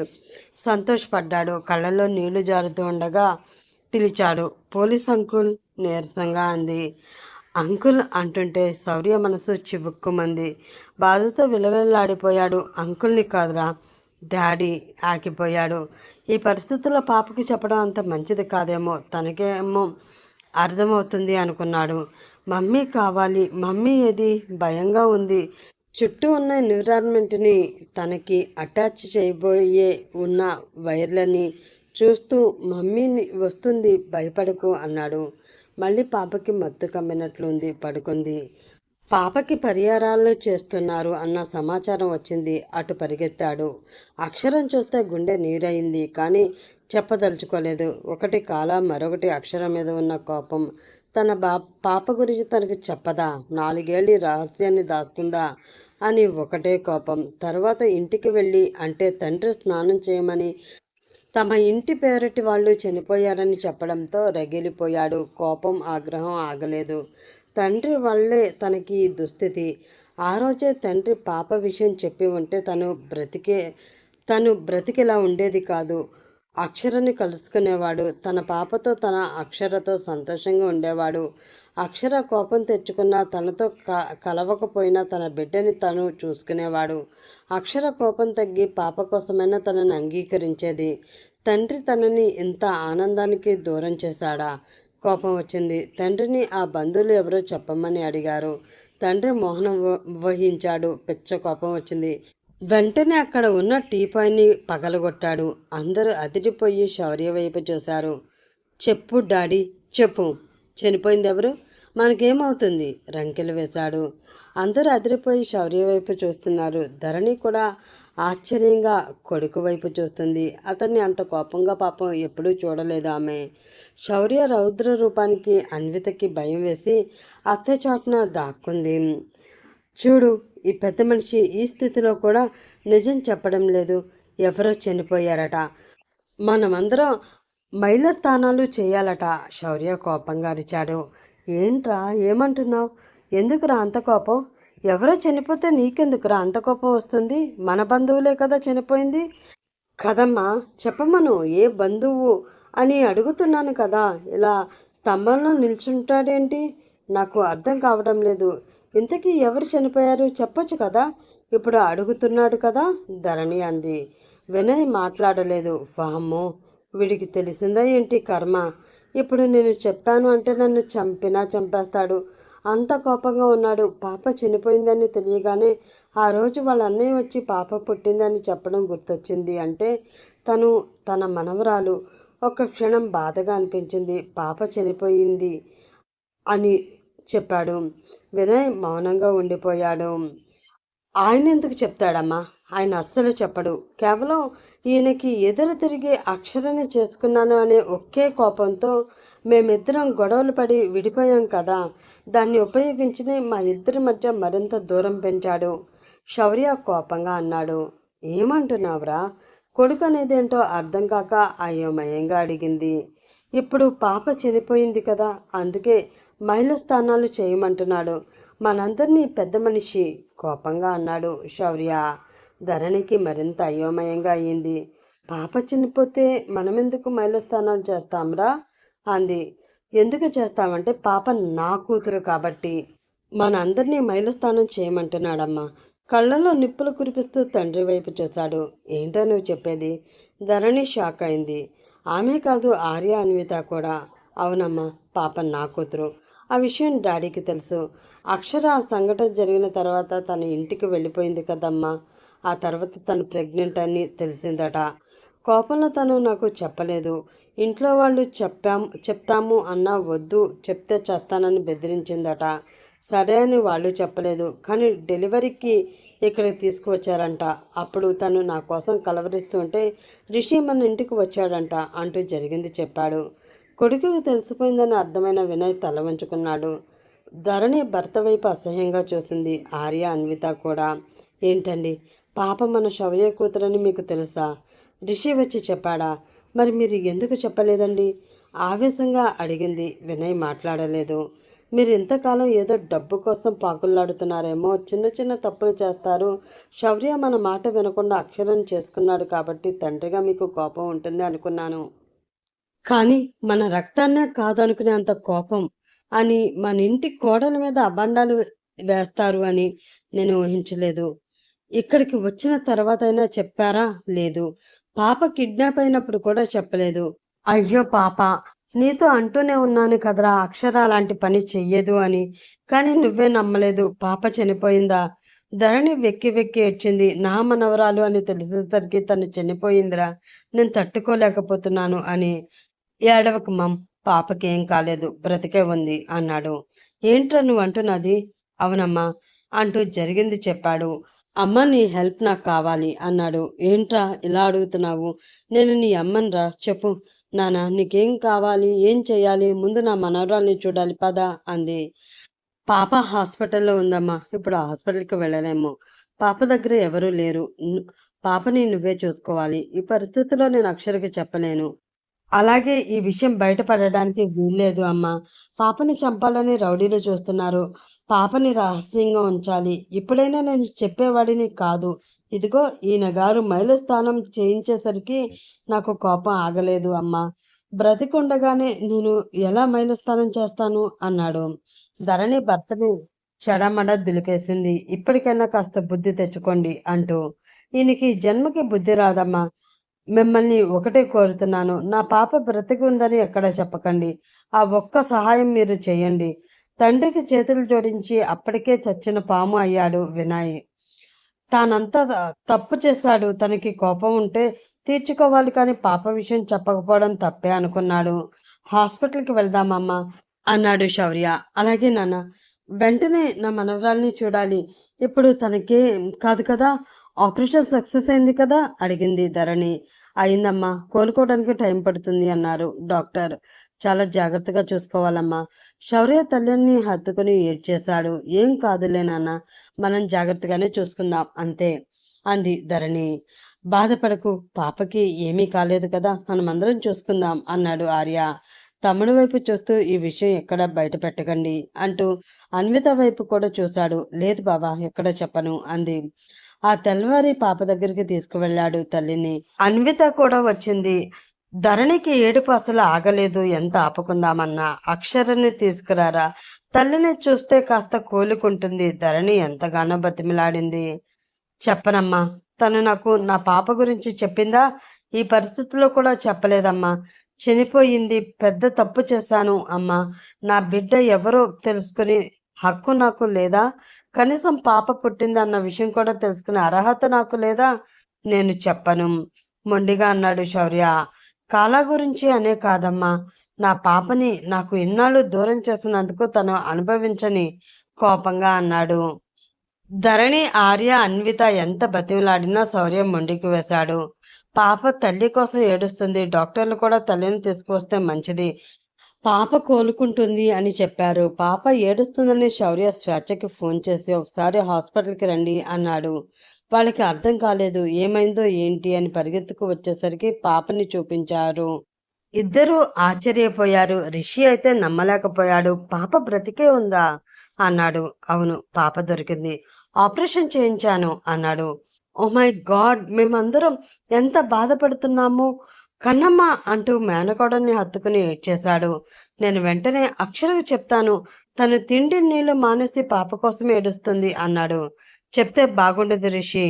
సంతోషపడ్డాడు. కళ్ళల్లో నీళ్లు జారుతూ ఉండగా పిలిచాడు. పోలీస్ అంకుల్, నీరసంగా అంది. అంకుల్ అంటుంటే శౌర్య మనసు చివుక్కుమంది. బాధతో విలవిల్లాడిపోయాడు. అంకుల్ని కాదురా, డాడీ ఆకిపోయాడు. ఈ పరిస్థితుల్లో పాపకి చెప్పడం అంత మంచిది కాదేమో, తనకేమో అర్థమవుతుంది అనుకున్నాడు. మమ్మీ కావాలి, మమ్మీ ఏది? భయంగా ఉంది. చుట్టూ ఉన్న ఎన్విరాన్మెంట్ని, తనకి అటాచ్ చేయబోయే ఉన్న వైర్లని చూస్తూ మమ్మీని వస్తుంది, భయపడకు అన్నాడు. మళ్ళీ పాపకి మత్తు కమ్మినట్లుంది, పడుకుంది. పాపకి పరిహారాలు చేస్తున్నారు అన్న సమాచారం వచ్చింది. అటు పరిగెత్తాడు. అక్షరం చూస్తే గుండె నీరయింది. కానీ చెప్పదలుచుకోలేదు. ఒకటి కాల, మరొకటి అక్షరం మీద ఉన్న కోపం. తన పాప గురించి తనకు చెప్పదా? 4 ఏళ్ళు ఈ రహస్యాన్ని దాస్తుందా అని ఒకటే కోపం. తర్వాత ఇంటికి వెళ్ళి, అంటే తండ్రి స్నానం చేయమని, తమ ఇంటి పేరటి వాళ్ళు చనిపోయారని చెప్పడంతో రగిలిపోయాడు. కోపం, ఆగ్రహం ఆగలేదు. తండ్రి వల్లే తనకి ఈ దుస్థితి. ఆ రోజే తండ్రి పాప విషయం చెప్పి ఉంటే తను బ్రతికిలా ఉండేది కాదు. అక్షరని కలుసుకునేవాడు. తన పాపతో, తన అక్షరతో సంతోషంగా ఉండేవాడు. అక్షర కోపం తెచ్చుకున్నా, తనతో కలవకపోయినా తన బిడ్డని తను చూసుకునేవాడు. అక్షర కోపం తగ్గి పాప కోసమైనా తనని అంగీకరించేది. తండ్రి తనని ఇంత ఆనందానికి దూరం చేశాడా? కోపం వచ్చింది. తండ్రిని ఆ బంధువులు ఎవరో చెప్పమని అడిగారు. తండ్రి మౌనం వహించాడు. పిచ్చ కోపం వచ్చింది. వెంటనే అక్కడ ఉన్న టీపాయ్ని పగలగొట్టాడు. అందరూ అదిరిపోయి శౌర్య వైపు చూశారు. చెప్పు డాడీ, చెప్పు. చనిపోయింది ఎవరు? మనకేమవుతుంది? రంకెలు వేశాడు. అందరూ అదిరిపోయి శౌర్య వైపు చూస్తున్నారు. ధరణి కూడా ఆశ్చర్యంగా కొడుకు వైపు చూస్తుంది. అతన్ని అంత కోపంగా పాపం ఎప్పుడూ చూడలేదు ఆమె. శౌర్య రౌద్ర రూపానికి అన్వితకి భయం వేసి అత్తచాటున దాక్కుంది. చూడు, ఈ పెద్ద మనిషి ఈ స్థితిలో కూడా నిజం చెప్పడం లేదు. ఎవరో చనిపోయారట. మనమందరం మైల స్థానాలు చేయాలట. శౌర్య కోపంగా అరిచాడు. ఏంట్రా, ఏమంటున్నావు? ఎందుకురా అంత కోపం? ఎవరో చనిపోతే నీకెందుకురా అంత కోపం వస్తుంది? మన బంధువులే కదా చనిపోయింది. కదమ్మా, చెప్పమను. ఏ బంధువు అని అడుగుతున్నాను కదా. ఇలా స్తంభంలో నిల్చుంటాడేంటి? నాకు అర్థం కావడం లేదు. ఇంతకీ ఎవరు చనిపోయారు చెప్పొచ్చు కదా. ఇప్పుడు అడుగుతున్నాడు కదా, ధరణి అంది. వినయ్ మాట్లాడలేదు. వామ్మో, వీడికి తెలిసిందా ఏంటి కర్మ? ఇప్పుడు నేను చెప్పాను అంటే నన్ను చంపేస్తాడు. అంత కోపంగా ఉన్నాడు. పాప చనిపోయిందని తెలియగానే ఆ రోజు వాళ్ళ అన్నయ్య వచ్చి పాప పుట్టిందని చెప్పడం గుర్తొచ్చింది. అంటే తన మనవరాలు. ఒక్క క్షణం బాధగా అనిపించింది. పాప చనిపోయింది అని చెప్పాడు. వినయ్ మౌనంగా ఉండిపోయాడు. ఆయన ఎందుకు చెప్తాడమ్మా? ఆయన అస్సలు చెప్పడు. కేవలం ఈయనకి ఎదురు తిరిగి అక్షరాన్ని చేసుకున్నాను అనే ఒకే కోపంతో మేమిద్దరం గొడవలు పడి విడిపోయాం కదా. దాన్ని ఉపయోగించి మా ఇద్దరి మధ్య మరింత దూరం పెంచాడు. శౌర్య కోపంగా అన్నాడు. ఏమంటున్నావురా? కొడుకు అనేదేంటో అర్థం కాక అయోమయంగా అడిగింది. ఇప్పుడు పాప చనిపోయింది కదా, అందుకే మహిళ స్థానాలు చేయమంటున్నాడు. మనందరినీ పెద్ద మనిషి కోపంగా అన్నాడు శౌర్య. ధరణికి మరింత అయోమయంగా అయ్యింది. పాప చనిపోతే మనమెందుకు మహిళ స్థానాలు చేస్తాంరా అంది. ఎందుకు చేస్తామంటే పాప నా కూతురు కాబట్టి. మనందరినీ మహిళ స్థానం చేయమంటున్నాడమ్మా. కళ్ళలో నిప్పులు కురిపిస్తూ తండ్రి వైపు చూశాడు. ఏంటో నువ్వు చెప్పేది? ధరణి షాక్ అయింది. ఆమె కాదు, ఆర్య, అన్విత కూడా. అవునమ్మా, పాప నా కూతురు. ఆ విషయం డాడీకి తెలుసు. అక్షర ఆ సంఘటన జరిగిన తర్వాత తన ఇంటికి వెళ్ళిపోయింది కదమ్మా. ఆ తర్వాత తను ప్రెగ్నెంట్ అని తెలిసిందట. కోపంలో తను నాకు చెప్పలేదు. ఇంట్లో వాళ్ళు చెప్తాము అన్నా వద్దు, చెప్తే చేస్తానని బెదిరించిందట. సరే అని వాళ్ళు చెప్పలేదు. కానీ డెలివరీకి ఇక్కడికి తీసుకువచ్చారంట. అప్పుడు తను నా కోసం కలవరిస్తుంటే రిషి మన ఇంటికి వచ్చాడంట అంటూ జరిగింది చెప్పాడు. కొడుకుకు తెలిసిపోయిందని అర్థమైన వినయ్ తల వంచుకున్నాడు. ధరణి భర్త వైపు అసహ్యంగా చూసింది. ఆర్య, అన్విత కూడా. ఏంటండి, పాప మన శౌర్య కూతురని మీకు తెలుసా? రిషి వచ్చి చెప్పాడా? మరి మీరు ఎందుకు చెప్పలేదండి? ఆవేశంగా అడిగింది. వినయ్ మాట్లాడలేదు. మీరు ఇంతకాలం ఏదో డబ్బు కోసం పాకులాడుతున్నారేమో. చిన్న చిన్న తప్పులు చేస్తారు. శౌర్య మన మాట వినకుండా అక్షరం చేసుకున్నాడు కాబట్టి తండ్రిగా మీకు కోపం ఉంటుంది అనుకున్నాను. కానీ మన రక్తాన్నే కాదనుకునే అంత కోపం అని, మన ఇంటి కోడల మీద అబండాలు వేస్తారు అని నేను ఊహించలేదు. ఇక్కడికి వచ్చిన తర్వాత అయినా చెప్పారా? లేదు. పాప కిడ్నాప్ అయినప్పుడు కూడా చెప్పలేదు. అయ్యో పాప, నీతో అంటూనే ఉన్నాను కదరా అక్షర అలాంటి పని చెయ్యదు అని. కానీ నువ్వే నమ్మలేదు. పాప చనిపోయిందా? ధరణి వెక్కి వెక్కి ఏడ్చింది. నా మనవరాలు అని తెలిసేసరికి తను చనిపోయిందిరా, నేను తట్టుకోలేకపోతున్నాను అని. ఏడవకు మమ్, పాపకేం కాలేదు, బ్రతికే ఉంది అన్నాడు. ఏంట్రా నువ్వు అంటున్నది? అవునమ్మా అంటూ జరిగింది చెప్పాడు. అమ్మ నీ హెల్ప్ నాకు కావాలి అన్నాడు. ఏంట్రా ఇలా అడుగుతున్నావు? నేను నీ అమ్మనిరా చెప్పు. నాన్న నీకేం కావాలి? ఏం చెయ్యాలి? ముందు నా మనవరాల్ని చూడాలి పద అంది. పాప హాస్పిటల్‌లో ఉందమ్మా. ఇప్పుడు హాస్పిటల్‌కి వెళ్ళలేము. పాప దగ్గర ఎవరూ లేరు. పాపని నువ్వే చూసుకోవాలి. ఈ పరిస్థితిలో నేను అక్షరకి చెప్పలేను. అలాగే ఈ విషయం బయటపడడానికి వీల్లేదు అమ్మా. పాపని చంపాలని రౌడీలు చూస్తున్నారు. పాపని రహస్యంగా ఉంచాలి. ఇప్పుడైనా నేను చెప్పేవాడిని కాదు. ఇదిగో ఈయన గారు మైలస్థానం చేయించేసరికి నాకు కోపం ఆగలేదు అమ్మా. బ్రతికుండగానే నేను ఎలా మైలస్థానం చేస్తాను అన్నాడు. ధరణి భర్తని చెడమడ దులిపేసింది. ఇప్పటికైనా కాస్త బుద్ధి తెచ్చుకోండి అంటూ. ఈయనకి జన్మకి బుద్ధి రాదమ్మా. మిమ్మల్ని ఒకటే కోరుతున్నాను. నా పాప బ్రతికి ఉందని ఎక్కడ చెప్పకండి. ఆ ఒక్క సహాయం మీరు చేయండి. తండ్రికి చేతులు జోడించి అప్పటికే చచ్చిన పాము అయ్యాడు వినయ్. తానంతా తప్పు చేశాడు. తనకి కోపం ఉంటే తీర్చుకోవాలి కానీ పాప విషయం చెప్పకపోవడం తప్పే అనుకున్నాడు. హాస్పిటల్‌కి వెళ్దామమ్మా అన్నాడు శౌర్య. అలాగే నాన్న. వెంటనే నా మనవరాల్ని చూడాలి. ఇప్పుడు తనకేం కాదు కదా! ఆపరేషన్ సక్సెస్ అయింది కదా! అడిగింది ధరణి. అయిందమ్మా. కోలుకోవడానికి టైం పడుతుంది అన్నారు డాక్టర్. చాలా జాగ్రత్తగా చూసుకోవాలమ్మా. శౌర్య తల్లిని హత్తుకుని ఏడ్చేశాడు. ఏం కాదులే నాన్న. మనం జాగ్రత్తగానే చూసుకుందాం అంతే అంది ధరణి. బాధపడకు. పాపకి ఏమీ కాలేదు కదా! మనమందరం చూసుకుందాం అన్నాడు ఆర్య. తమ్ముడి వైపు చూస్తూ ఈ విషయం ఎక్కడ బయట పెట్టకండి అంటూ అన్విత వైపు కూడా చూశాడు. లేదు బావా ఎక్కడ చెప్పను అంది. ఆ తెల్లవారి పాప దగ్గరికి తీసుకువెళ్ళాడు తల్లిని. అన్విత కూడా వచ్చింది. ధరణికి ఏడుపు అసలు ఆగలేదు. ఎంత ఆపుకుందామన్నా. అక్షరని తీసుకురారా. తల్లిని చూస్తే కాస్త కోలుకుంటుంది. ధరణి ఎంతగానో బతిమిలాడింది. చెప్పనమ్మా. తను నాకు నా పాప గురించి చెప్పిందా? ఈ పరిస్థితిలో కూడా చెప్పలేదమ్మా. చనిపోయింది. పెద్ద తప్పు చేశాను అమ్మా. నా బిడ్డ ఎవరో తెలుసుకుని హక్కు నాకు లేదా? కనీసం పాప పుట్టిందన్న విషయం కూడా తెలుసుకునే అర్హత నాకు లేదా? నేను చెప్పను మొండిగా అన్నాడు శౌర్య. కాలా గురించి అనే కాదమ్మా. నా పాపని నాకు ఇన్నాళ్ళు దూరం చేసినందుకు తను అనుభవించని కోపంగా అన్నాడు. ధరణి, ఆర్య, అన్విత ఎంత బతిమలాడినా శౌర్య మొండికి వేశాడు. పాప తల్లి కోసం ఏడుస్తుంది. డాక్టర్లు కూడా తల్లిని తీసుకువస్తే మంచిది. పాప కోలుకుంటుంది అని చెప్పారు. పాప ఏడుస్తుందని శౌర్య స్వేచ్ఛకి ఫోన్ చేసి ఒకసారి హాస్పిటల్కి రండి అన్నాడు. వాళ్ళకి అర్థం కాలేదు. ఏమైందో ఏంటి అని పరిగెత్తుకు వచ్చేసరికి పాపని చూపించారు. ఇద్దరూ ఆశ్చర్యపోయారు. రిషి అయితే నమ్మలేకపోయాడు. పాప బ్రతికే ఉందా అన్నాడు. అవును పాప దొరికింది. ఆపరేషన్ చేయించాను అన్నాడు. ఓ మై గాడ్ మేమందరం ఎంత బాధపడుతున్నాము. కన్నమ్మ అంటూ మేనకోడల్ని హత్తుకుని ఏడ్చేశాడు. నేను వెంటనే అక్షరకు చెప్తాను. తను తిండి నీళ్లు మానేసి పాప కోసం ఏడుస్తుంది అన్నాడు. చెప్తే బాగుండేది రిషి.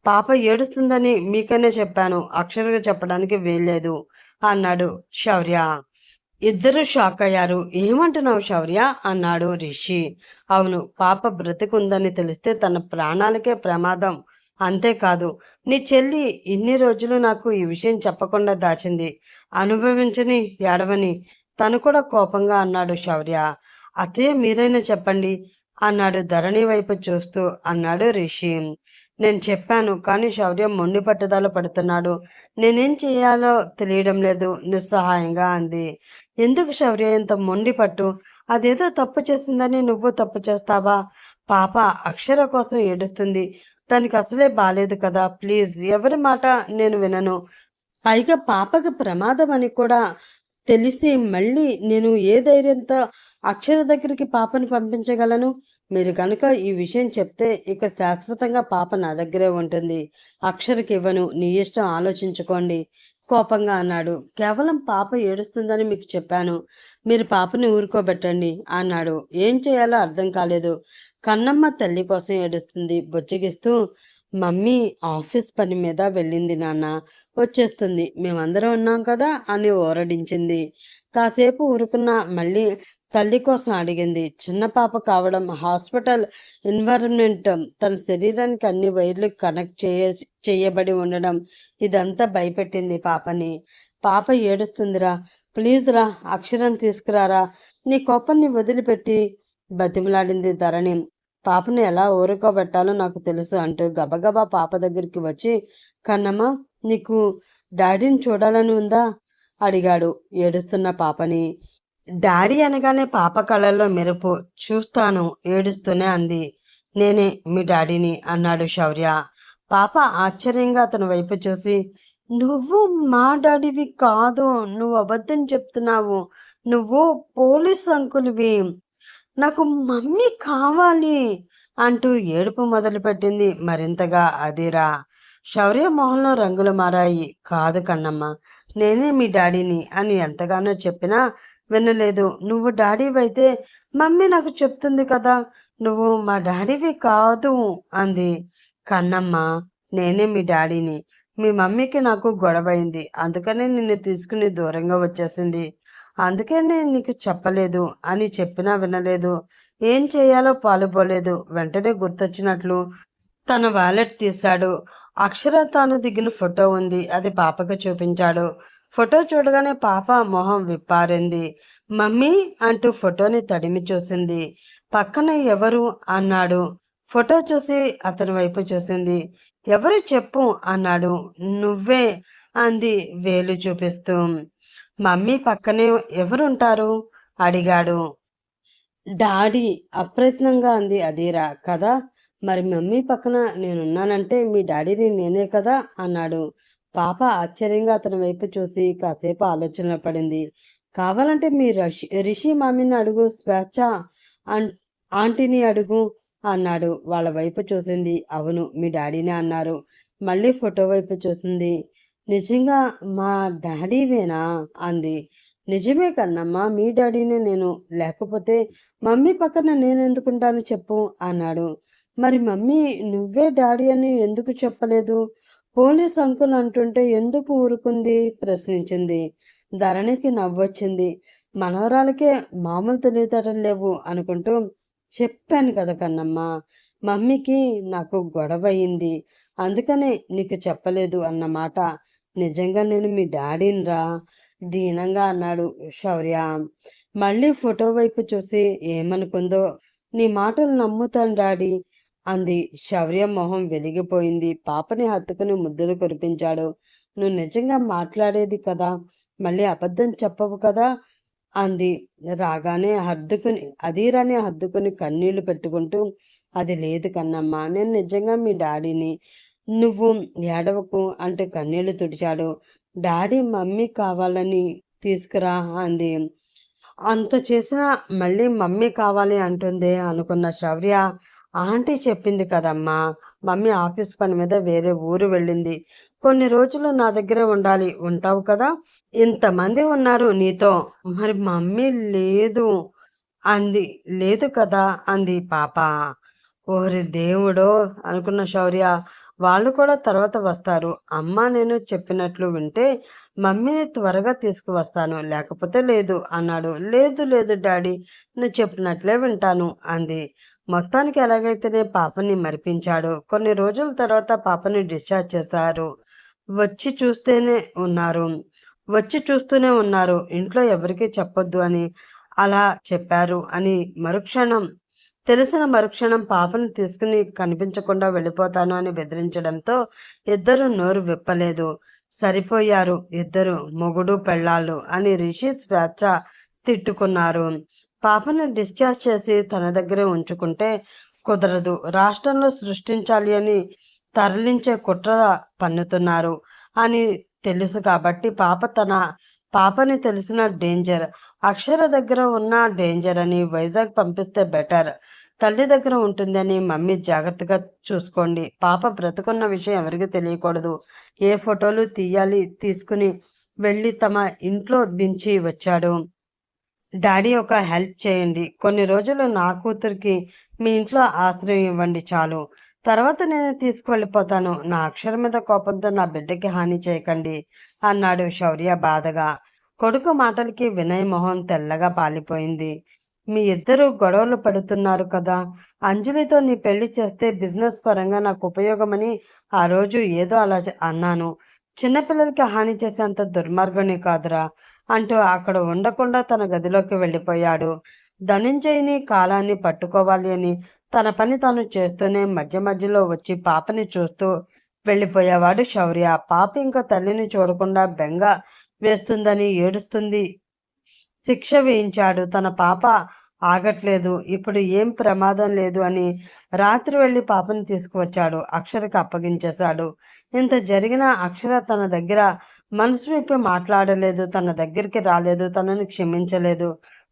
పాప ఏడుస్తుందని మీకనే చెప్పాను. అక్షరకు చెప్పడానికి వీల్లేదు అన్నాడు శౌర్య. ఇద్దరు షాక్ అయ్యారు. ఏమంటున్నావు శౌర్య అన్నాడు రిషి. అవును పాప బ్రతికుందని తెలిస్తే తన ప్రాణాలకే ప్రమాదం. అంతేకాదు నీ చెల్లి ఇన్ని రోజులు నాకు ఈ విషయం చెప్పకుండా దాచింది. అనుభవించని ఏడవని తను కూడా కోపంగా అన్నాడు శౌర్య. అతే మీరైనా చెప్పండి అన్నాడు ధరణి వైపు చూస్తూ అన్నాడు రిషి. నేను చెప్పాను కానీ శౌర్య మొండి పట్టుదల పడుతున్నాడు. నేనేం చేయాలో తెలియడం లేదు నిస్సహాయంగా అంది. ఎందుకు శౌర్య ఇంత మొండి పట్టు? అదేదో తప్పు చేసిందని నువ్వు తప్పు చేస్తావా? పాప అక్షర కోసం ఏడుస్తుంది. దానికి అసలే బాలేదు కదా. ప్లీజ్ ఎవరి మాట నేను వినను. పైగా పాపకి ప్రమాదం అని కూడా తెలిసి మళ్ళీ నేను ఏ ధైర్యంతో అక్షర దగ్గరికి పాపని పంపించగలను? మీరు కనుక ఈ విషయం చెప్తే ఇక శాశ్వతంగా పాప నా దగ్గరే ఉంటుంది. అక్షరకి ఇవ్వను. నీ ఇష్టం ఆలోచించుకోండి కోపంగా అన్నాడు. కేవలం పాప ఏడుస్తుందని మీకు చెప్పాను. మీరు పాపని ఊరుకోబెట్టండి అన్నాడు. ఏం చేయాలో అర్థం కాలేదు. కన్నమ్మ తల్లి కోసం ఏడుస్తుంది. బుజ్జగిస్తూ మమ్మీ ఆఫీస్ పని మీద వెళ్ళింది నాన్న. వచ్చేస్తుంది. మేమందరం ఉన్నాం కదా అని ఊరడించింది. కాసేపు ఊరుకున్న మళ్ళీ తల్లి కోసం అడిగింది. చిన్న పాప కావడం, హాస్పిటల్ ఎన్వైరన్మెంట్, తన శరీరానికి అన్ని వైర్లు కనెక్ట్ చేయబడి ఉండడం ఇదంతా భయపెట్టింది పాపని. పాప ఏడుస్తుందిరా. ప్లీజ్ రా అక్షరం తీసుకురారా. నీ కోపాన్ని వదిలిపెట్టి బతిమలాడింది ధరణి. పాపని ఎలా ఊరుకోబెట్టాలో నాకు తెలుసు అంటూ గబగబా పాప దగ్గరికి వచ్చి, కన్నమ్మ, నీకు డాడీని చూడాలని ఉందా అడిగాడు ఏడుస్తున్న పాపని. డాడీ అనగానే పాప కళ్ళల్లో మెరుపు. చూస్తాను ఏడుస్తూనే అంది. నేనే మీ డాడీని అన్నాడు శౌర్య. పాప ఆశ్చర్యంగా అతని వైపు చూసి, నువ్వు మా డాడీవి కాదు, నువ్వు అబద్ధం చెప్తున్నావు, నువ్వు పోలీస్ అంకుల్వి, నాకు మమ్మీ కావాలి అంటూ ఏడుపు మొదలుపెట్టింది మరింతగా అదిరా. శౌర్య మొహంలో రంగులు మారాయి. కాదు కన్నమ్మ, నేనే మీ డాడీని అని ఎంతగానో చెప్పినా వినలేదు. నువ్వు డాడీవైతే మమ్మీ నాకు చెప్తుంది కదా, నువ్వు మా డాడీవి కాదు అంది. కన్నమ్మ, నేనే మీ డాడీని. మీ మమ్మీకి నాకు గొడవైంది, అందుకనే నిన్ను తీసుకుని దూరంగా వచ్చేసింది. అందుకే నేను నీకు చెప్పలేదు అని చెప్పినా వినలేదు. ఏం చేయాలో పాలుపోలేదు. వెంటనే గుర్తొచ్చినట్లు తన వాలెట్ తీశాడు. అక్షర తాను దిగిన ఫోటో ఉంది, అది పాపకు చూపించాడు. ఫోటో చూడగానే పాప మొహం విప్పారింది. మమ్మీ అంటూ ఫోటోని తడిమి చూసింది. పక్కన ఎవరు అన్నాడు. ఫోటో చూసి అతని వైపు చూసింది. ఎవరు చెప్పు అన్నాడు. నువ్వే అంది వేలు చూపిస్తూ. మమ్మీ పక్కనే ఎవరుంటారు అడిగాడు. డాడీ అప్రయత్నంగా అంది అదీరా. కదా, మరి మమ్మీ పక్కన నేనున్నానంటే మీ డాడీని నేనే కదా అన్నాడు. పాప ఆశ్చర్యంగా అతని వైపు చూసి కాసేపు ఆలోచనలో పడింది. కావాలంటే మీ రిషి మామిని అడుగు, స్వేచ్ఛ ఆంటీని అడుగు అన్నాడు. వాళ్ళ వైపు చూసింది. అవును, మీ డాడీనే అన్నారు. మళ్ళీ ఫోటో వైపు చూసింది. నిజంగా మా డాడీవేనా అంది. నిజమే కన్నమ్మా, మీ డాడీనే నేను. లేకపోతే మమ్మీ పక్కన నేనెందుకుంటాను చెప్పు అన్నాడు. మరి మమ్మీ నువ్వే డాడీ అని ఎందుకు చెప్పలేదు? పోలీస్ అంకుల్ అంటుంటే ఎందుకు ఊరుకుంది ప్రశ్నించింది. ధరణికి నవ్వొచ్చింది. మనవరాలకే మామూలు తెలివితేటలు లేవు అనుకుంటూ, చెప్పాను కదా కన్నమ్మ, మమ్మీకి నాకు గొడవ అయింది, అందుకనే నీకు చెప్పలేదు అన్నమాట. నిజంగా నేను మీ డాడీనిరా దీనంగా అన్నాడు శౌర్య. మళ్ళీ ఫోటో వైపు చూసి ఏమనుకుందో. నీ మాటలు నమ్ముతాను డాడీ అంది. శౌర్య మొహం వెలిగిపోయింది. పాపని హత్తుకుని ముద్దులు కురిపించాడు. నువ్వు నిజంగా మాట్లాడేది కదా, మళ్ళీ అబద్ధం చెప్పవు కదా అంది. రాగానే అదీరాని హద్దుకుని కన్నీళ్లు పెట్టుకుంటూ, అది లేదు కన్నమ్మ, నేను నిజంగా మీ డాడీని, నువ్వు ఏడవకు అంటూ కన్నీళ్లు తుడిచాడు. డాడీ మమ్మీ కావాలని తీసుకురా అంది. అంత చేసినా మళ్ళీ మమ్మీ కావాలి అంటుంది అనుకున్న శౌర్య, ఆంటీ చెప్పింది కదమ్మా, మమ్మీ ఆఫీస్ పని మీద వేరే ఊరు వెళ్ళింది, కొన్ని రోజులు నా దగ్గర ఉండాలి, ఉంటావు కదా, ఇంతమంది ఉన్నారు నీతో, మరి మమ్మీ లేదు అంది. లేదు కదా అంది పాప. ఓరి దేవుడో అనుకున్న శౌర్య, వాళ్ళు కూడా తర్వాత వస్తారు. అమ్మ నేను చెప్పినట్లు వింటే మమ్మీని త్వరగా తీసుకువస్తాను, లేకపోతే లేదు అన్నాడు. లేదు లేదు డాడీ, నువ్వు చెప్పినట్లే వింటాను అంది. మొత్తానికి ఎలాగైతేనే పాపని మరిపించాడు. కొన్ని రోజుల తర్వాత పాపని డిశ్చార్జ్ చేశారు. వచ్చి చూస్తేనే ఉన్నారు వచ్చి చూస్తూనే ఉన్నారు. ఇంట్లో ఎవరికీ చెప్పొద్దు అని అలా చెప్పారు అని తెలిసిన మరుక్షణం పాపను తీసుకుని కనిపించకుండా వెళ్ళిపోతాను అని బెదిరించడంతో ఇద్దరు నోరు విప్పలేదు. సరిపోయారు ఇద్దరు మొగుడు పెళ్ళాళ్ళు అని రిషి స్వేచ్ఛ తిట్టుకున్నారు. పాపను డిశ్చార్జ్ చేసి తన దగ్గరే ఉంచుకుంటే కుదరదు, రాష్ట్రంలో సృష్టించాలి అని తరలించే కుట్ర పన్నుతున్నారు అని తెలుసు కాబట్టి పాపని తెలిసిన డేంజర్, అక్షర దగ్గర ఉన్న డేంజర్ అని వైజాగ్ పంపిస్తే బెటర్, తల్లి దగ్గర ఉంటుందని మమ్మీ జాగ్రత్తగా చూసుకోండి, పాప బ్రతుకున్న విషయం ఎవరికి తెలియకూడదు, ఏ ఫోటోలు తీసుకుని వెళ్ళి తమ ఇంట్లో దించి వచ్చాడు. డాడీ ఒక హెల్ప్ చేయండి, కొన్ని రోజులు నా కూతురికి మీ ఇంట్లో ఆశ్రయం ఇవ్వండి చాలు, తర్వాత నేను తీసుకువెళ్ళిపోతాను, నా అక్షరం మీద కోపంతో నా బిడ్డకి హాని చేయకండి అన్నాడు శౌర్య బాధగా. కొడుకు మాటలకి వినయ్ మొహం తెల్లగా పాలిపోయింది. మీ ఇద్దరు గొడవలు పడుతున్నారు కదా, అంజలితో నీ పెళ్లి చేస్తే బిజినెస్ పరంగా నాకు ఉపయోగమని ఆ రోజు ఏదో అలా అన్నాను, చిన్నపిల్లలకి హాని చేసేంత దుర్మార్గుని కాదురా అంటూ అక్కడ ఉండకుండా తన గదిలోకి వెళ్ళిపోయాడు. ధనుంజయిని కాలాన్ని పట్టుకోవాలి అని తన పని తాను చేస్తూనే మధ్య మధ్యలో వచ్చి పాపని చూస్తూ వెళ్ళిపోయేవాడు శౌర్య. పాప ఇంకా తల్లిని చూడకుండా బెంగ వేస్తుందని ఏడుస్తుంది. శిక్ష వేయించాడు. తన పాప ఆగట్లేదు, ఇప్పుడు ఏం ప్రమాదం లేదు అని రాత్రి వెళ్ళి పాపని తీసుకువచ్చాడు. అక్షరకి అప్పగించేశాడు. ఇంత జరిగినా అక్షర తన దగ్గర మనసు విప్పి మాట్లాడలేదు, తన దగ్గరికి రాలేదు, తనని క్షమించలేదు,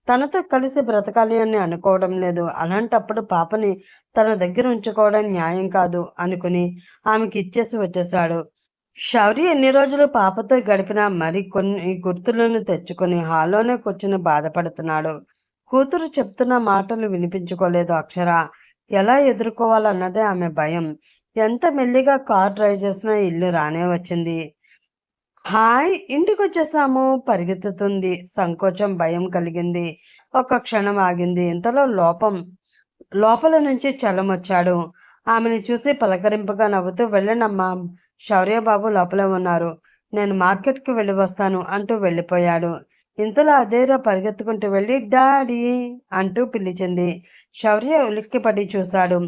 తనతో కలిసి బ్రతకాలి అని అనుకోవడం లేదు. అలాంటప్పుడు పాపని తన దగ్గర ఉంచుకోవడం న్యాయం కాదు అనుకుని ఆమెకి ఇచ్చేసి వచ్చేశాడు. శౌర్య ఎన్ని రోజులు పాపతో గడిపినా మరి కొన్ని గుర్తులను తెచ్చుకుని హాల్లోనే కూర్చుని బాధపడుతున్నాడు. కూతురు చెప్తున్న మాటలు వినిపించుకోలేదు అక్షర. ఎలా ఎదుర్కోవాలన్నదే ఆమె భయం. ఎంత మెల్లిగా కార్ డ్రైవ్ చేసినా ఇల్లు రానే వచ్చింది. హాయ్, ఇంటికి వచ్చేసాము పరిగెత్తుతుంది. సంకోచం, భయం కలిగింది. ఒక క్షణం ఆగింది. ఇంతలో లోపల నుంచి చలం వచ్చాడు. ఆమెను చూసి పలకరింపుగా నవ్వుతూ, వెళ్ళండమ్మా, శౌర్యబాబు లోపలే ఉన్నారు, నేను మార్కెట్కి వెళ్ళి వస్తాను అంటూ వెళ్ళిపోయాడు. ఇంతలో అదేరా పరిగెత్తుకుంటూ వెళ్ళి డాడీ అంటూ పిలిచింది. శౌర్య ఉలిక్కిపడి చూశాడు.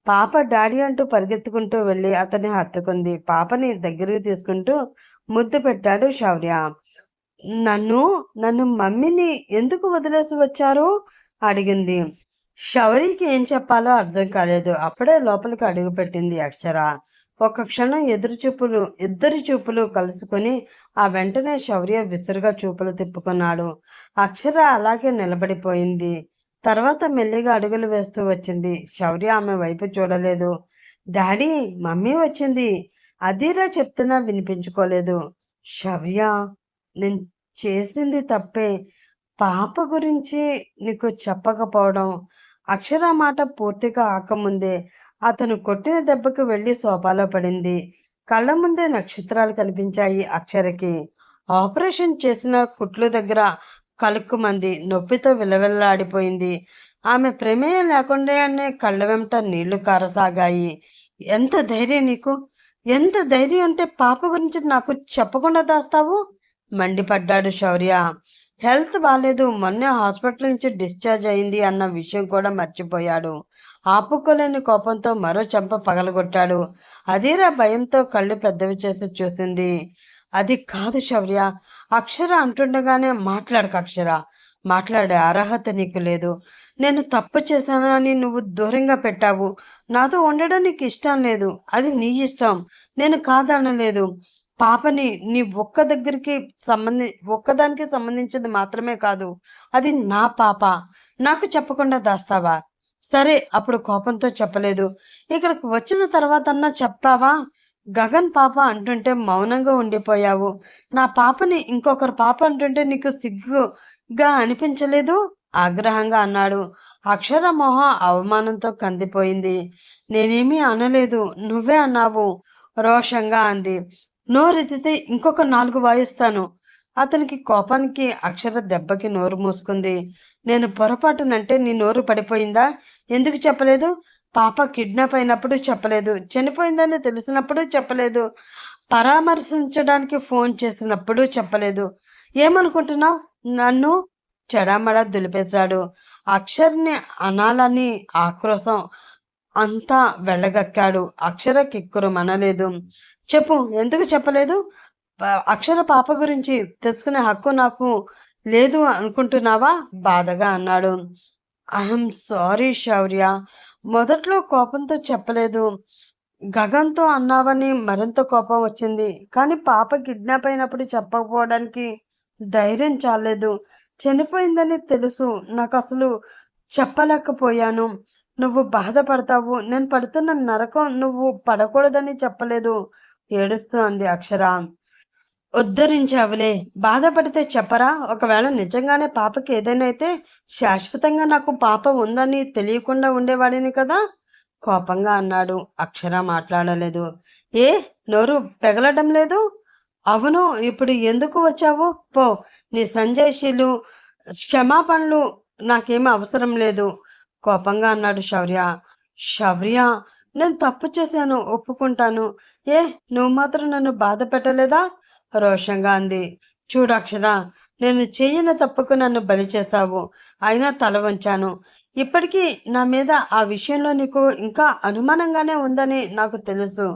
పాప డాడీ అంటూ పరిగెత్తుకుంటూ వెళ్ళి అతన్ని హత్తుకుంది. పాపని దగ్గరికి తీసుకుంటూ ముద్దు పెట్టాడు శౌర్య. నన్ను నన్ను మమ్మీని ఎందుకు వదిలేసి వచ్చారు అడిగింది. శౌరికి ఏం చెప్పాలో అర్థం కాలేదు. అప్పుడే లోపలికి అడుగుపెట్టింది అక్షర. ఒక క్షణం ఇద్దరి చూపులు కలుసుకొని ఆ వెంటనే శౌర్య విసురుగా చూపులు తిప్పుకున్నాడు. అక్షర అలాగే నిలబడిపోయింది. తర్వాత మెల్లిగా అడుగులు వేస్తూ వచ్చింది. శౌర్య ఆమె వైపు చూడలేదు. డాడీ, మమ్మీ వచ్చింది అదీరా చెప్తున్నా వినిపించుకోలేదు. శౌర్య, నేను చేసింది తప్పే. పాప గురించి నీకు చెప్పకపోవడం. అక్షర మాట పూర్తిగా ఆకముందే అతను కొట్టిన దెబ్బకి వెళ్ళి సోఫాలో పడింది. కళ్ళ ముందే నక్షత్రాలు కనిపించాయి అక్షరకి. ఆపరేషన్ చేసిన కుట్లు దగ్గర కలుక్కుమంది. నొప్పితో విలవిల్లాడిపోయింది. ఆమె ప్రమేయం లేకుండానే కళ్ళ వెంట నీళ్లు కారసాగాయి. ఎంత ధైర్యం నీకు! ఎంత ధైర్యం ఉంటే పాప గురించి నాకు చెప్పకుండా దాస్తావు మండిపడ్డాడు శౌర్య. హెల్త్ బాగాలేదు, మొన్నే హాస్పిటల్ నుంచి డిశ్చార్జ్ అయింది అన్న విషయం కూడా మర్చిపోయాడు. ఆపుకోలేని కోపంతో మరో చెంప పగలగొట్టాడు. అదీరా భయంతో కళ్ళు పెద్దవి చేసి చూసింది. అది కాదు శౌర్య, అక్షర అంటుండగానే మాట్లాడక అక్షర, మాట్లాడే అర్హత నీకు లేదు. నేను తప్పు చేశానని నువ్వు దూరంగా పెట్టావు. నాతో ఉండడం నీకు ఇష్టం లేదు, అది నీ ఇష్టం, నేను కాదనలేదు. పాపని నీ ఒక్కదానికి సంబంధించింది మాత్రమే కాదు, అది నా పాప. నాకు చెప్పకుండా దాస్తావా? సరే, అప్పుడు కోపంతో చెప్పలేదు, ఇక్కడికి వచ్చిన తర్వాత అన్నా చెప్పావా? గగన్ పాప అంటుంటే మౌనంగా ఉండిపోయావు. నా పాపని ఇంకొకరు పాప అంటుంటే నీకు సిగ్గుగా అనిపించలేదు ఆగ్రహంగా అన్నాడు. అక్షర మొహం అవమానంతో కందిపోయింది. నేనేమీ అనలేదు, నువ్వే అన్నావు రోషంగా అంది. నోరెత్తితే ఇంకొక 4 వాయిస్తాను. అతనికి కోపానికి అక్షర దెబ్బకి నోరు మూసుకుంది. నేను పొరపాటునంటే నీ నోరు పడిపోయిందా? ఎందుకు చెప్పలేదు? పాప కిడ్నాప్ అయినప్పుడు చెప్పలేదు, చనిపోయిందని తెలిసినప్పుడు చెప్పలేదు, పరామర్శించడానికి ఫోన్ చేసినప్పుడు చెప్పలేదు. ఏమనుకుంటున్నావు? నన్ను చెడామడా దులిపేశాడు. అక్షర్ని అనాలని ఆక్రోశం అంతా వెళ్ళగక్కాడు. అక్షర కిక్కురు మనలేదు. చెప్పు, ఎందుకు చెప్పలేదు? అక్షర పాప గురించి తెలుసుకునే హక్కు నాకు లేదు అనుకుంటున్నావా బాధగా అన్నాడు. ఐఎమ్ సారీ శౌర్య, మొదట్లో కోపంతో చెప్పలేదు, గగన్తో అన్నావని మరింత కోపం వచ్చింది. కానీ పాప కిడ్నాప్ అయినప్పుడు చెప్పకపోవడానికి ధైర్యం చాలేదు. చనిపోయిందని తెలుసు, నాకు అసలు చెప్పలేకపోయాను. నువ్వు బాధపడతావు, నేను పడుతున్న నరకం నువ్వు పడకూడదని చెప్పలేదు ఏడుస్తూ అంది అక్షర. ఉద్ధరించావులే, బాధపడితే చెప్పరా? ఒకవేళ నిజంగానే పాపకి ఏదైనా అయితే శాశ్వతంగా నాకు పాప ఉందని తెలియకుండా ఉండేవాడిని కదా కోపంగా అన్నాడు. అక్షర మాట్లాడలేదు. ఏ, నోరు పెగలడం లేదు? అవును, ఇప్పుడు ఎందుకు వచ్చావు? పో, నీ సంజయ్షీలు క్షమాపణలు నాకేమీ అవసరం లేదు కోపంగా అన్నాడు శౌర్య. శౌర్య, నేను తప్పు చేశాను, ఒప్పుకుంటాను. ఏ, నువ్వు మాత్రం నన్ను బాధ పెట్టలేదా రోషంగా అంది. చూడు అక్షర, నేను చెయ్యని తప్పుకు నన్ను బలి చేశావు, అయినా తల వంచాను. ఇప్పటికీ నా మీద ఆ విషయంలో నీకు ఇంకా అనుమానంగానే ఉందని నాకు తెలుసు.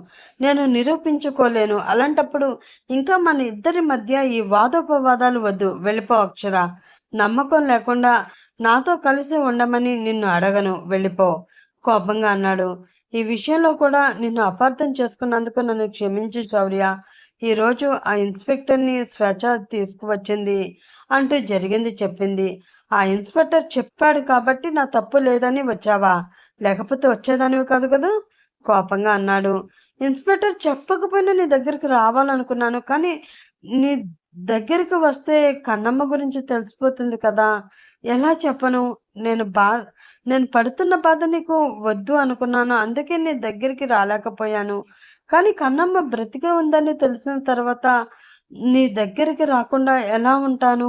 నేను నిరూపించుకోలేను. అలాంటప్పుడు ఇంకా మన ఇద్దరి మధ్య ఈ వాదోపవాదాలు వద్దు. వెళ్ళిపో అక్షర. నమ్మకం లేకుండా నాతో కలిసి ఉండమని నిన్ను అడగను. వెళ్ళిపో కోపంగా అన్నాడు. ఈ విషయంలో కూడా నిన్ను అపార్థం చేసుకున్నందుకు నన్ను క్షమించు శౌర్య. ఈరోజు ఆ ఇన్స్పెక్టర్ని స్వేచ్ఛ తీసుకువచ్చింది అంటూ జరిగింది చెప్పింది. ఆ ఇన్స్పెక్టర్ చెప్పాడు కాబట్టి నా తప్పు లేదని వచ్చావా? లేకపోతే వచ్చేదానివి కాదు కదా! కోపంగా అన్నాడు. ఇన్స్పెక్టర్ చెప్పకపోయినా నీ దగ్గరికి రావాలనుకున్నాను. కానీ నీ దగ్గరికి వస్తే కన్నమ్మ గురించి తెలిసిపోతుంది కదా! ఎలా చెప్పను? నేను బా నేను పడుతున్న బాధ నీకు వద్దు అనుకున్నాను. అందుకే నీ దగ్గరికి రాలేకపోయాను. కానీ కన్నమ్మ బ్రతికే ఉందని తెలిసిన తర్వాత నీ దగ్గరికి రాకుండా ఎలా ఉంటాను?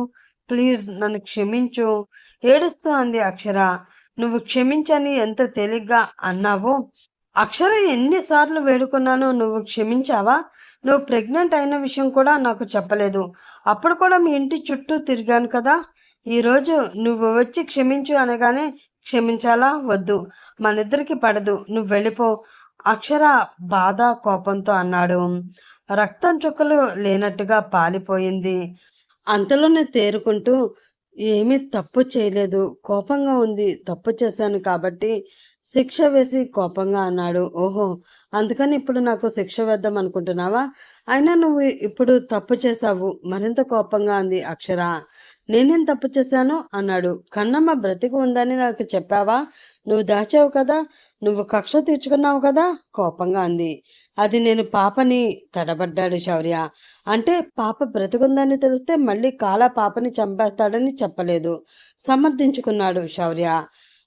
ప్లీజ్ నన్ను క్షమించు. ఏడుస్తూ అంది అక్షర. నువ్వు క్షమించని ఎంత తేలిగ్గా అన్నావో, అక్షర ఎన్నిసార్లు వేడుకున్నాను. నువ్వు క్షమించావా? నువ్వు ప్రెగ్నెంట్ అయిన విషయం కూడా నాకు చెప్పలేదు. అప్పుడు కూడా మీ ఇంటి చుట్టూ తిరిగాను కదా! ఈరోజు నువ్వు వచ్చి క్షమించు అనగానే క్షమించాలా? వద్దు. మనిద్దరికి పడదు. నువ్వు వెళ్ళిపో. అక్షర బాధ, కోపంతో అన్నాడు. రక్తం చుక్కలు లేనట్టుగా పాలిపోయింది. అంతలోనే తేరుకుంటూ, ఏమీ తప్పు చేయలేదు. కోపంగా ఉంది. తప్పు చేశాను కాబట్టి శిక్ష వేసి కోపంగా అన్నాడు. ఓహో! అందుకని ఇప్పుడు నాకు శిక్ష వేద్దాం అనుకుంటున్నావా? అయినా నువ్వు ఇప్పుడు తప్పు చేశావు. మరింత కోపంగా అంది అక్షర. నేనేం తప్పు చేశాను? అన్నాడు. కన్నమ్మ బ్రతికి ఉందని నాకు చెప్పావా? నువ్వు దాచావు కదా! నువ్వు కక్ష తీర్చుకున్నావు కదా! కోపంగా అంది. అది నేను పాపని తడబడ్డాడు శౌర్య. అంటే పాప బ్రతికుందని తెలిస్తే మళ్ళీ కాల పాపని చంపేస్తాడని చెప్పలేదు. సమర్థించుకున్నాడు శౌర్య.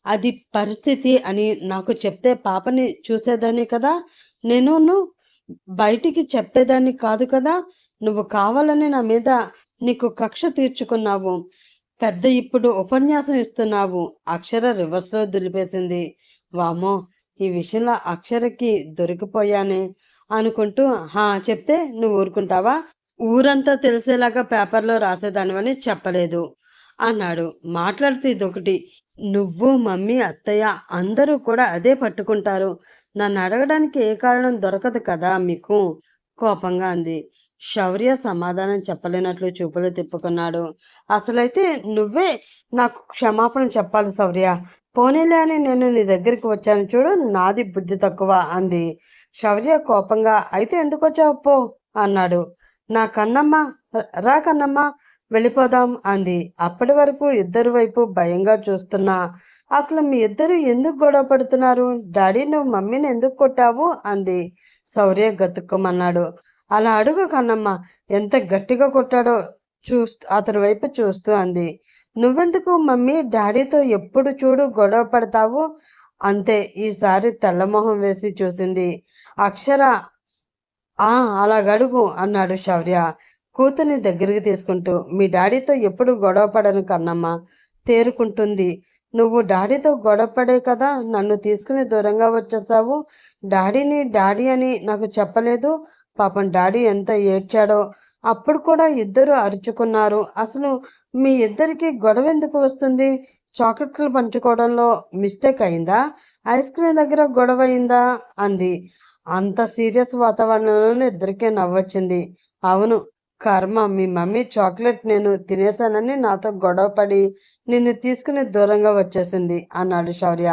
అది పరిస్థితి అని నాకు చెప్తే పాపని చూసేదాన్ని కదా! నేను బయటికి చెప్పేదాన్ని కాదు కదా! నువ్వు కావాలని నా మీద నీకు కక్ష తీర్చుకున్నావు. పెద్ద ఇప్పుడు ఉపన్యాసం ఇస్తున్నావు. అక్షర రివర్స్‌లో దులిపేసింది. వామ్మో! ఈ విషయంలో అక్షరకి దొరికిపోయానే అనుకుంటూ, హా! చెప్తే నువ్వు ఊరుకుంటావా? ఊరంతా తెలిసేలాగా పేపర్‌లో రాసేదానివని చెప్పలేదు అన్నాడు. మాట్లాడితే ఇదొకటి. నువ్వు, మమ్మీ, అత్తయ్య అందరూ కూడా అదే పట్టుకుంటారు. నన్ను అడగడానికి ఏ కారణం దొరకదు కదా మీకు కోపంగా అంది. శౌర్య సమాధానం చెప్పలేనట్లు చూపులు తిప్పుకున్నాడు. అసలైతే నువ్వే నాకు క్షమాపణ చెప్పాలి శౌర్య. పోనీలే అని నేను నీ దగ్గరికి వచ్చాను చూడు, నాది బుద్ధి తక్కువ అంది. శౌర్య కోపంగా అయితే ఎందుకు వచ్చావు పో అన్నాడు. నా కన్నమ్మ రా కన్నమ్మ వెళ్ళిపోదాం అంది. అప్పటి వరకు ఇద్దరు వైపు భయంగా చూస్తున్నా అసలు మీ ఇద్దరు ఎందుకు గొడవ పడుతున్నారు? డాడీ నువ్వు మమ్మీని ఎందుకు కొట్టావు అంది. శౌర్య గతుక్కుమన్నాడు. అలా అడుగు కన్నమ్మ. ఎంత గట్టిగా కొట్టాడో అతని వైపు చూస్తూ అంది. నువ్వెందుకు మమ్మీ డాడీతో ఎప్పుడు చూడు గొడవ పడతావు? అంతే. ఈసారి తెల్లమొహం వేసి చూసింది అక్షర. అలాగడుగు అన్నాడు శౌర్య కూతుర్ని దగ్గరికి తీసుకుంటూ. మీ డాడీతో ఎప్పుడు గొడవ పడను కన్నమ్మ. తేరుకుంటుంది. నువ్వు డాడీతో గొడవపడే కదా నన్ను తీసుకుని దూరంగా వచ్చేసావు. డాడీ అని నాకు చెప్పలేదు. పాపం డాడీ ఎంత ఏడ్చాడో. అప్పుడు కూడా ఇద్దరు అరుచుకున్నారు. అసలు మీ ఇద్దరికి గొడవ ఎందుకు వస్తుంది? చాక్లెట్లు పంచుకోవడంలో మిస్టేక్ అయిందా? ఐస్ క్రీమ్ దగ్గర గొడవ అయిందా అంది. అంత సీరియస్ వాతావరణంలోనే ఇద్దరికే నవ్వొచ్చింది. అవును, కర్మ. మీ మమ్మీ చాక్లెట్ నేను తినేశానని నాతో గొడవపడి నిన్ను తీసుకుని దూరంగా వచ్చేసింది అన్నాడు శౌర్య.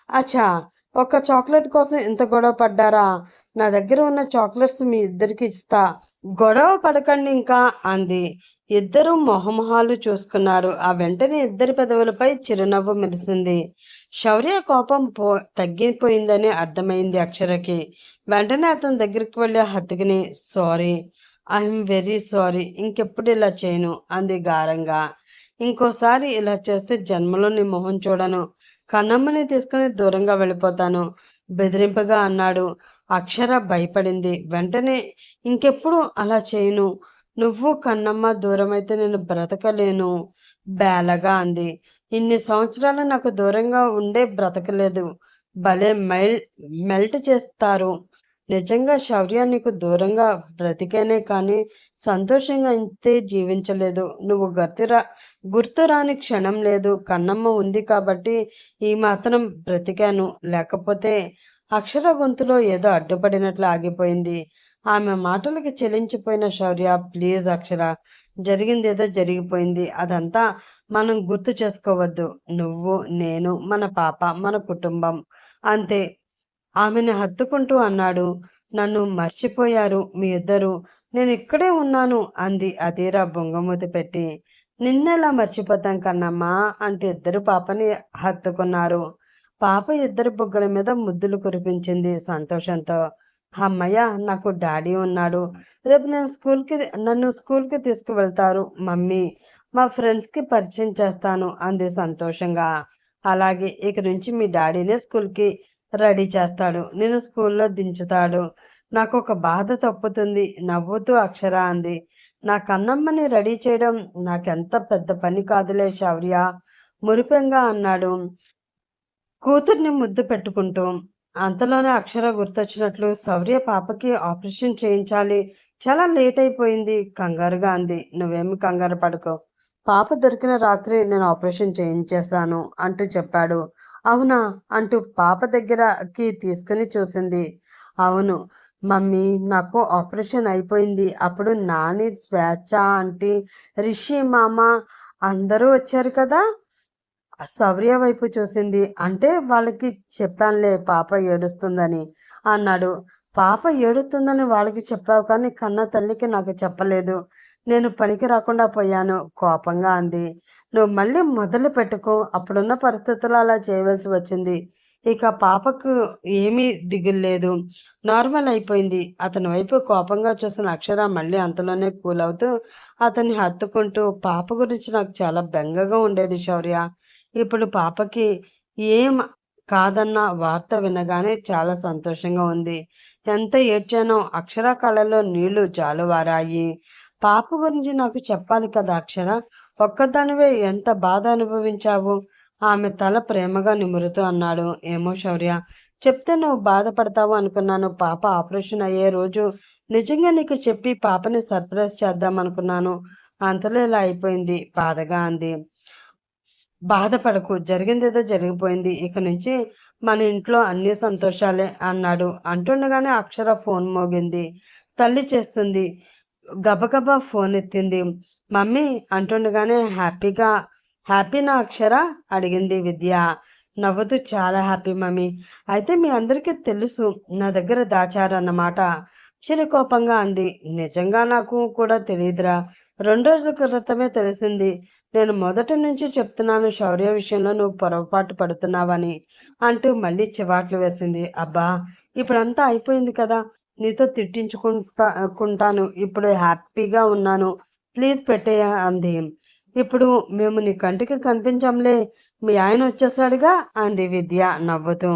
అచ్చా, ఒక్క చాక్లెట్ కోసం ఇంత గొడవ పడ్డారా? నా దగ్గర ఉన్న చాక్లెట్స్ మీ ఇద్దరికి ఇస్తా. గొడవ పడకండి ఇంకా అంది. ఇద్దరు మొహమొహాలు చూసుకున్నారు. ఆ వెంటనే ఇద్దరి పెదవులపై చిరునవ్వు మెరిసింది. శౌర్య కోపం తగ్గిపోయిందని అర్థమైంది అక్షరకి. వెంటనే అతని దగ్గరికి వెళ్ళి హత్తుకుని సారీ, ఐఎమ్ వెరీ సారీ, ఇంకెప్పుడు ఇలా చేయను అంది గారంగా. ఇంకోసారి ఇలా చేస్తే జన్మలో నీ మొహం చూడను. కన్నమ్మని తీసుకుని దూరంగా వెళ్ళిపోతాను బెదిరింపుగా అన్నాడు. అక్షర భయపడింది. వెంటనే ఇంకెప్పుడు అలా చేయను. నువ్వు కన్నమ్మ దూరమైతే నేను బ్రతకలేను బేలగా అంది. ఇన్ని సంవత్సరాలు నాకు దూరంగా ఉండే బ్రతకలేదు. భలే మెల్ట్ చేస్తారు. నిజంగా శౌర్య నీకు దూరంగా బ్రతికేనే కానీ సంతోషంగా అయితే జీవించలేదు. నువ్వు గుర్తురాని క్షణం లేదు. కన్నమ్మ ఉంది కాబట్టి ఈ మాత్రం బ్రతికాను. లేకపోతే అక్షర గొంతులో ఏదో అడ్డుపడినట్లు ఆగిపోయింది. ఆమె మాటలకి చెలించిపోయిన శౌర్య, ప్లీజ్ అక్షర, జరిగిందేదో జరిగిపోయింది. అదంతా మనం గుర్తు చేసుకోవద్దు. నువ్వు, నేను, మన పాప, మన కుటుంబం అంతే. ఆమెని హత్తుకుంటూ అన్నాడు. నన్ను మర్చిపోయారు మీ ఇద్దరు. నేను ఇక్కడే ఉన్నాను అంది అధీర బొంగమూతి పెట్టి. నిన్నెలా మర్చిపోతాం కన్నమ్మా అంటే ఇద్దరు పాపని హత్తుకున్నారు. పాప ఇద్దరి బుగ్గల మీద ముద్దులు కురిపించింది సంతోషంతో. అమ్మయ్య, నాకు డాడీ ఉన్నాడు. రేపు నన్ను స్కూల్కి తీసుకువెళ్తారు మమ్మీ. మా ఫ్రెండ్స్కి పరిచయం చేస్తాను అంది సంతోషంగా. అలాగే, ఇక నుంచి మీ డాడీనే స్కూల్కి రెడీ చేస్తాడు. నేను స్కూల్లో దించుతాడు. నాకు ఒక బాధ తప్పుతుంది నవ్వుతూ అక్షర అంది. నా కన్నమ్మని రెడీ చేయడం నాకెంత పెద్ద పని కాదులే శౌర్య, మురిపెంగా అన్నాడు కూతుర్ని ముద్దు పెట్టుకుంటూ. అంతలోనే అక్షర గుర్తొచ్చినట్లు, శౌర్య పాపకి ఆపరేషన్ చేయించాలి, చాలా లేట్ అయిపోయింది కంగారుగా అంది. నువ్వేమి కంగారు పడుకో, పాప దొరికిన రాత్రి నేను ఆపరేషన్ చేయించేశాను అంటూ చెప్పాడు. అవునా అంటూ పాప దగ్గరకి తీసుకుని చూసింది. అవును మమ్మీ, నాకు ఆపరేషన్ అయిపోయింది. అప్పుడు నాని, స్వేచ్ఛ ఆంటీ, రిషి మామ అందరూ వచ్చారు కదా. శౌర్య వైపు చూసింది. అంటే వాళ్ళకి చెప్పానులే పాప ఏడుస్తుందని అన్నాడు. పాప ఏడుస్తుందని వాళ్ళకి చెప్పావు కానీ కన్న తల్లికి నాకు చెప్పలేదు. నేను పనికి రాకుండా పోయాను కోపంగా అంది. నువ్వు మళ్ళీ మొదలు పెట్టుకో, అప్పుడున్న పరిస్థితులు అలా చేయవలసి వచ్చింది. ఇక పాపకు ఏమీ దిగులేదు, నార్మల్ అయిపోయింది. అతని వైపు కోపంగా చూసిన అక్షర మళ్ళీ అంతలోనే కూల్ అవుతూ అతన్ని హత్తుకుంటూ, పాప గురించి నాకు చాలా బెంగగా ఉండేది శౌర్య. ఇప్పుడు పాపకి ఏం కాదన్న వార్త వినగానే చాలా సంతోషంగా ఉంది. ఎంత ఏడ్చానో. అక్షర కళ్ళలో నీళ్లు జాలువారాయి. పాప గురించి నాకు చెప్పాలి కదా అక్షర, ఒక్కదానివే ఎంత బాధ అనుభవించావు. ఆమె తల ప్రేమగా నిమురుతూ అన్నాడు. ఏమో శౌర్య, చెప్తే నువ్వు బాధపడతావు అనుకున్నాను. పాప ఆపరేషన్ అయ్యే రోజు నిజంగా నీకు చెప్పి పాపని సర్ప్రైజ్ చేద్దాం అనుకున్నాను. అంతలో ఇలా అయిపోయింది బాధగా అంది. బాధపడకు, జరిగిందేదో జరిగిపోయింది. ఇక నుంచి మన ఇంట్లో అన్ని సంతోషాలే అన్నాడు. అంటుండగానే అక్షర ఫోన్ మోగింది. తల్లి చేస్తుంది. గబగబా ఫోన్ ఎత్తింది. మమ్మీ అంటుండగానే హ్యాపీనా అక్షర అడిగింది విద్య నవ్వుతూ. చాలా హ్యాపీ మమ్మీ. అయితే మీ అందరికీ తెలుసు నా దగ్గర దాచారన్నమాట చిరుకోపంగా అంది. నిజంగా నాకు కూడా తెలియదురా, 2 రోజుల క్రితమే తెలిసింది. నేను మొదటి నుంచి చెప్తున్నాను శౌర్య విషయంలో నువ్వు పొరపాటు పడుతున్నావని అంటూ మళ్ళీ చివాట్లు వేసింది. అబ్బా, ఇప్పుడంతా అయిపోయింది కదా, నీతో తిట్టించుకుంటాను. ఇప్పుడు హ్యాపీగా ఉన్నాను, ప్లీజ్ పెట్టేయ అంది. ఇప్పుడు మేము నీ కంటికి కనిపించంలే, మీ ఆయన వచ్చేసాడుగా అంది విద్య నవ్వుతూ.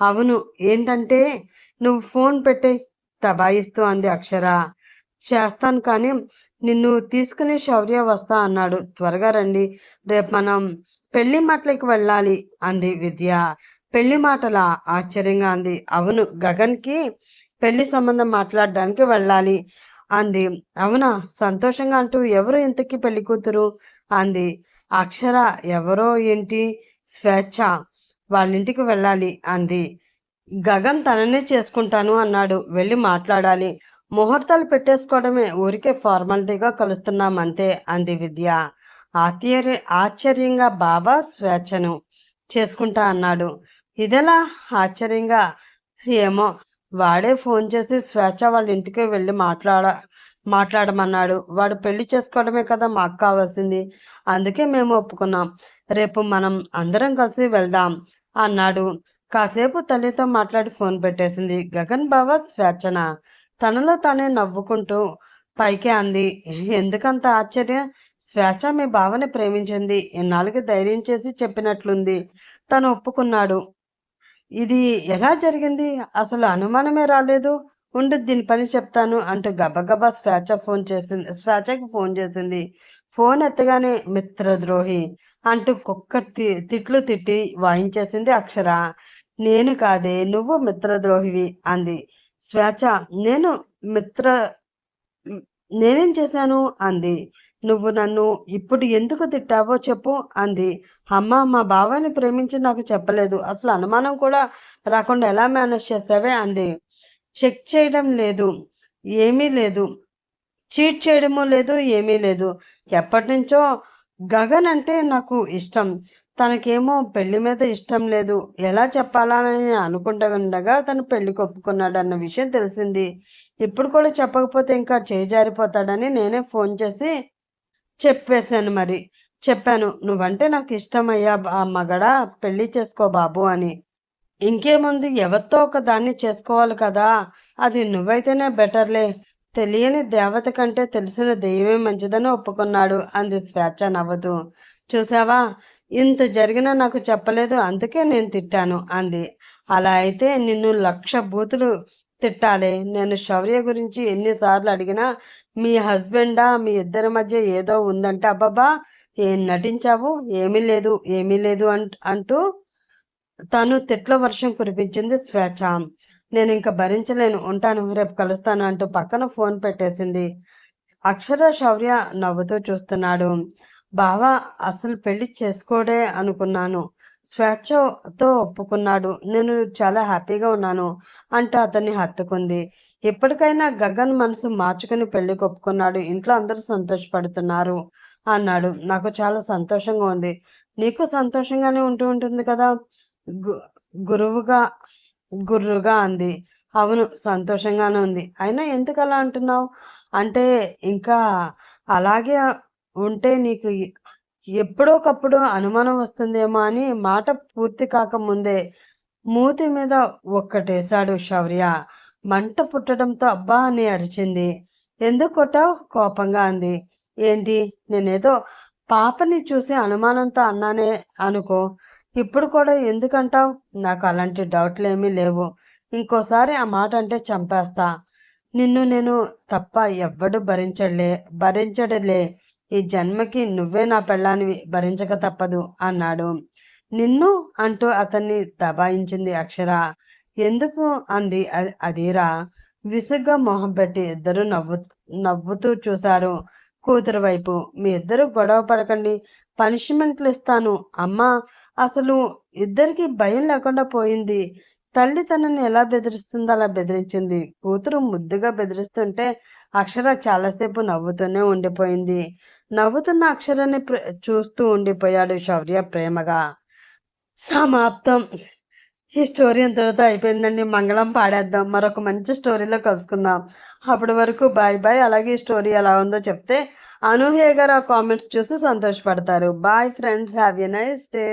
అవును, ఏంటంటే నువ్వు ఫోన్ పెట్టే దబాయిస్తూ అంది అక్షర. చేస్తాను కానీ నిన్ను తీసుకుని శౌర్య వస్తా అన్నాడు. త్వరగా రండి, రేపు మనం పెళ్లి మాటలకి వెళ్ళాలి అంది విద్య. పెళ్లి మాటలా ఆశ్చర్యంగా అంది. అవును, గగన్కి పెళ్లి సంబంధం మాట్లాడడానికి వెళ్ళాలి అంది. అవునా, సంతోషంగా అంటూ ఎవరు ఇంతకీ పెళ్లి కూతురు అంది అక్షర. ఎవరో ఏంటి, స్వేచ్ఛ వాళ్ళింటికి వెళ్ళాలి అంది. గగన్ తననే చేసుకుంటాను అన్నాడు, వెళ్ళి మాట్లాడాలి. ముహూర్తాలు పెట్టేసుకోవడమే, ఊరికే ఫార్మాలిటీగా కలుస్తున్నాం అంతే అంది విద్య. ఆశ్చర్యంగా బాబా స్వేచ్ఛను చేసుకుంటా అన్నాడు. ఇదెలా ఆశ్చర్యంగా? ఏమో, వాడే ఫోన్ చేసి స్వేచ్ఛ వాళ్ళ ఇంటికి వెళ్ళి మాట్లాడమన్నాడు. వాడు పెళ్లి చేసుకోవడమే కదా మాకు కావాల్సింది, అందుకే మేము ఒప్పుకున్నాం. రేపు మనం అందరం కలిసి వెళ్దాం అన్నాడు. కాసేపు తల్లితో మాట్లాడి ఫోన్ పెట్టేసింది. గగన్ బావ స్వేచ్ఛన తనలో తానే నవ్వుకుంటూ పైకి అంది. ఎందుకంత ఆశ్చర్యం? స్వేచ్ఛ మీ బావని ప్రేమించింది, ఇన్నాళ్ళకి ధైర్యం చేసి చెప్పినట్లుంది. తను ఒప్పుకున్నాడు. ఇది ఎలా జరిగింది? అసలు అనుమానమే రాలేదు. ఉండు, దీని పని చెప్తాను అంటూ గబగబా స్వేచ్ఛకి ఫోన్ చేసింది. ఫోన్ ఎత్తగానే మిత్రద్రోహి అంటూ కుక్క తిట్లు తిట్టి వాయించేసింది అక్షర. నేను కాదే, నువ్వు మిత్రద్రోహివి అంది స్వేచ్ఛ నేను మిత్ర హ్మ్. నేనేం చేశాను? అంది. నువ్వు నన్ను ఇప్పుడు ఎందుకు తిట్టావో చెప్పు అంది. అమ్మ మా బావని ప్రేమించి నాకు చెప్పలేదు. అసలు అనుమానం కూడా రాకుండా ఎలా మేనేజ్ చేసావే? అంది. చెక్ చేయడం లేదు. ఏమీ లేదు. చీట్ చేయడము లేదు. ఏమీ లేదు. ఎప్పటినుంచో గగన్ అంటే నాకు ఇష్టం. తనకేమో పెళ్లి మీద ఇష్టం లేదు. ఎలా చెప్పాలా అని అనుకుంటుండగా తను పెళ్లికి ఒప్పుకున్నాడన్న విషయం తెలిసింది. ఇప్పుడు కూడా చెప్పకపోతే ఇంకా చేయి జారిపోతాడని నేనే ఫోన్ చేసి చెప్పేశాను మరి. చెప్పాను. "నువ్వంటే నాకు ఇష్టమయ్యా మగడా పెళ్లి చేసుకో బాబు" అని. ఇంకేముంది ఎవరితో ఒక దాన్ని చేసుకోవాలి కదా! అది నువ్వైతేనే బెటర్‌లే. తెలియని దేవత కంటే తెలిసిన దెయ్యమే మంచిదని ఒప్పుకున్నాడు అంది స్వేచ్ఛ నవ్వుతూ. చూసావా! ఇంత జరిగినా నాకు చెప్పలేదు అందుకే నేను తిట్టాను అంది. అలా అయితే నిన్ను 1,00,000 బూతులు తిట్టాలే. నేను శౌర్య గురించి ఎన్ని సార్లు అడిగినా మీ హస్బెండా మీ ఇద్దరి మధ్య ఏదో ఉందంటే అబ్బబ్బా! ఏం నటించావు? ఏమీ లేదు, ఏమీ లేదు అంటూ తను తిట్ల వర్షం కురిపించింది స్వేచ్ఛ. నేనింక భరించలేను. ఉంటాను. రేపు కలుస్తాను అంటూ పక్కన ఫోన్ పెట్టేసింది. అక్షర, శౌర్య నవ్వుతూ చూస్తున్నాడు. బావ అసలు పెళ్లి చేసుకోడే అనుకున్నాను. స్వేచ్ఛతో ఒప్పుకున్నాడు. నేను చాలా హ్యాపీగా ఉన్నాను అంటూ అతన్ని హత్తుకుంది. ఇప్పటికైనా గగన్ మనసు మార్చుకుని పెళ్లికి ఒప్పుకున్నాడు. ఇంట్లో అందరూ సంతోషపడుతున్నారు అన్నాడు. నాకు చాలా సంతోషంగా ఉంది. నీకు సంతోషంగానే ఉంటూ ఉంటుంది కదా! గు గురువుగా గుర్రుగా అంది. అవును. సంతోషంగానే ఉంది. అయినా ఎందుకలా అంటున్నావు? అంటే ఇంకా అలాగే ఉంటే నీకు ఎప్పుడోకప్పుడు అనుమానం వస్తుందేమో అని మాట పూర్తి కాకముందే మూతి మీద ఒక్కటేశాడు శౌర్య. మంట పుట్టడంతో అబ్బా అని అరిచింది. ఎందుకు కొట్టావు? కోపంగా అంది. ఏంటి? నేనేదో పాపని చూసి అనుమానంతో అన్నానే అనుకో. ఇప్పుడు కూడా ఎందుకంటావు? నాకు అలాంటి డౌట్‌లేమీ లేవు. ఇంకోసారి ఆ మాట అంటే చంపేస్తా. నిన్ను నేను తప్ప ఎవ్వడు భరించడులే. ఈ జన్మకి నువ్వే నా పెళ్ళానివి. భరించక తప్పదు అన్నాడు. నిన్ను అంటూ అతన్ని దబాయించింది అక్షర. ఎందుకు అంది అదీరా. విసుగ్గా మొహం పెట్టి ఇద్దరూ నవ్వుతూ చూశారు కూతురు వైపు. మీ ఇద్దరు గొడవ పడకండి. పనిష్మెంట్లు ఇస్తాను. అమ్మా అసలు ఇద్దరికి భయం లేకుండా పోయింది. తల్లి తనని ఎలా బెదిరిస్తుందో అలా బెదిరించింది. కూతురు ముద్దుగా బెదిరిస్తుంటే అక్షర చాలాసేపు నవ్వుతూనే ఉండిపోయింది. నవ్వుతున్న అక్షరాన్ని చూస్తూ ఉండిపోయాడు శౌర్య ప్రేమగా. సమాప్తం. ఈ స్టోరీ ఇంతటితో అయిపోయిందండి. మంగళం పాడేద్దాం. మరొక మంచి స్టోరీలో కలుసుకుందాం. అప్పటి వరకు బాయ్ బాయ్. అలాగే ఈ స్టోరీ ఎలా ఉందో చెప్తే అనూహ్య గారు ఆ కామెంట్స్ చూసి సంతోషపడతారు. Bye friends. Have a nice day.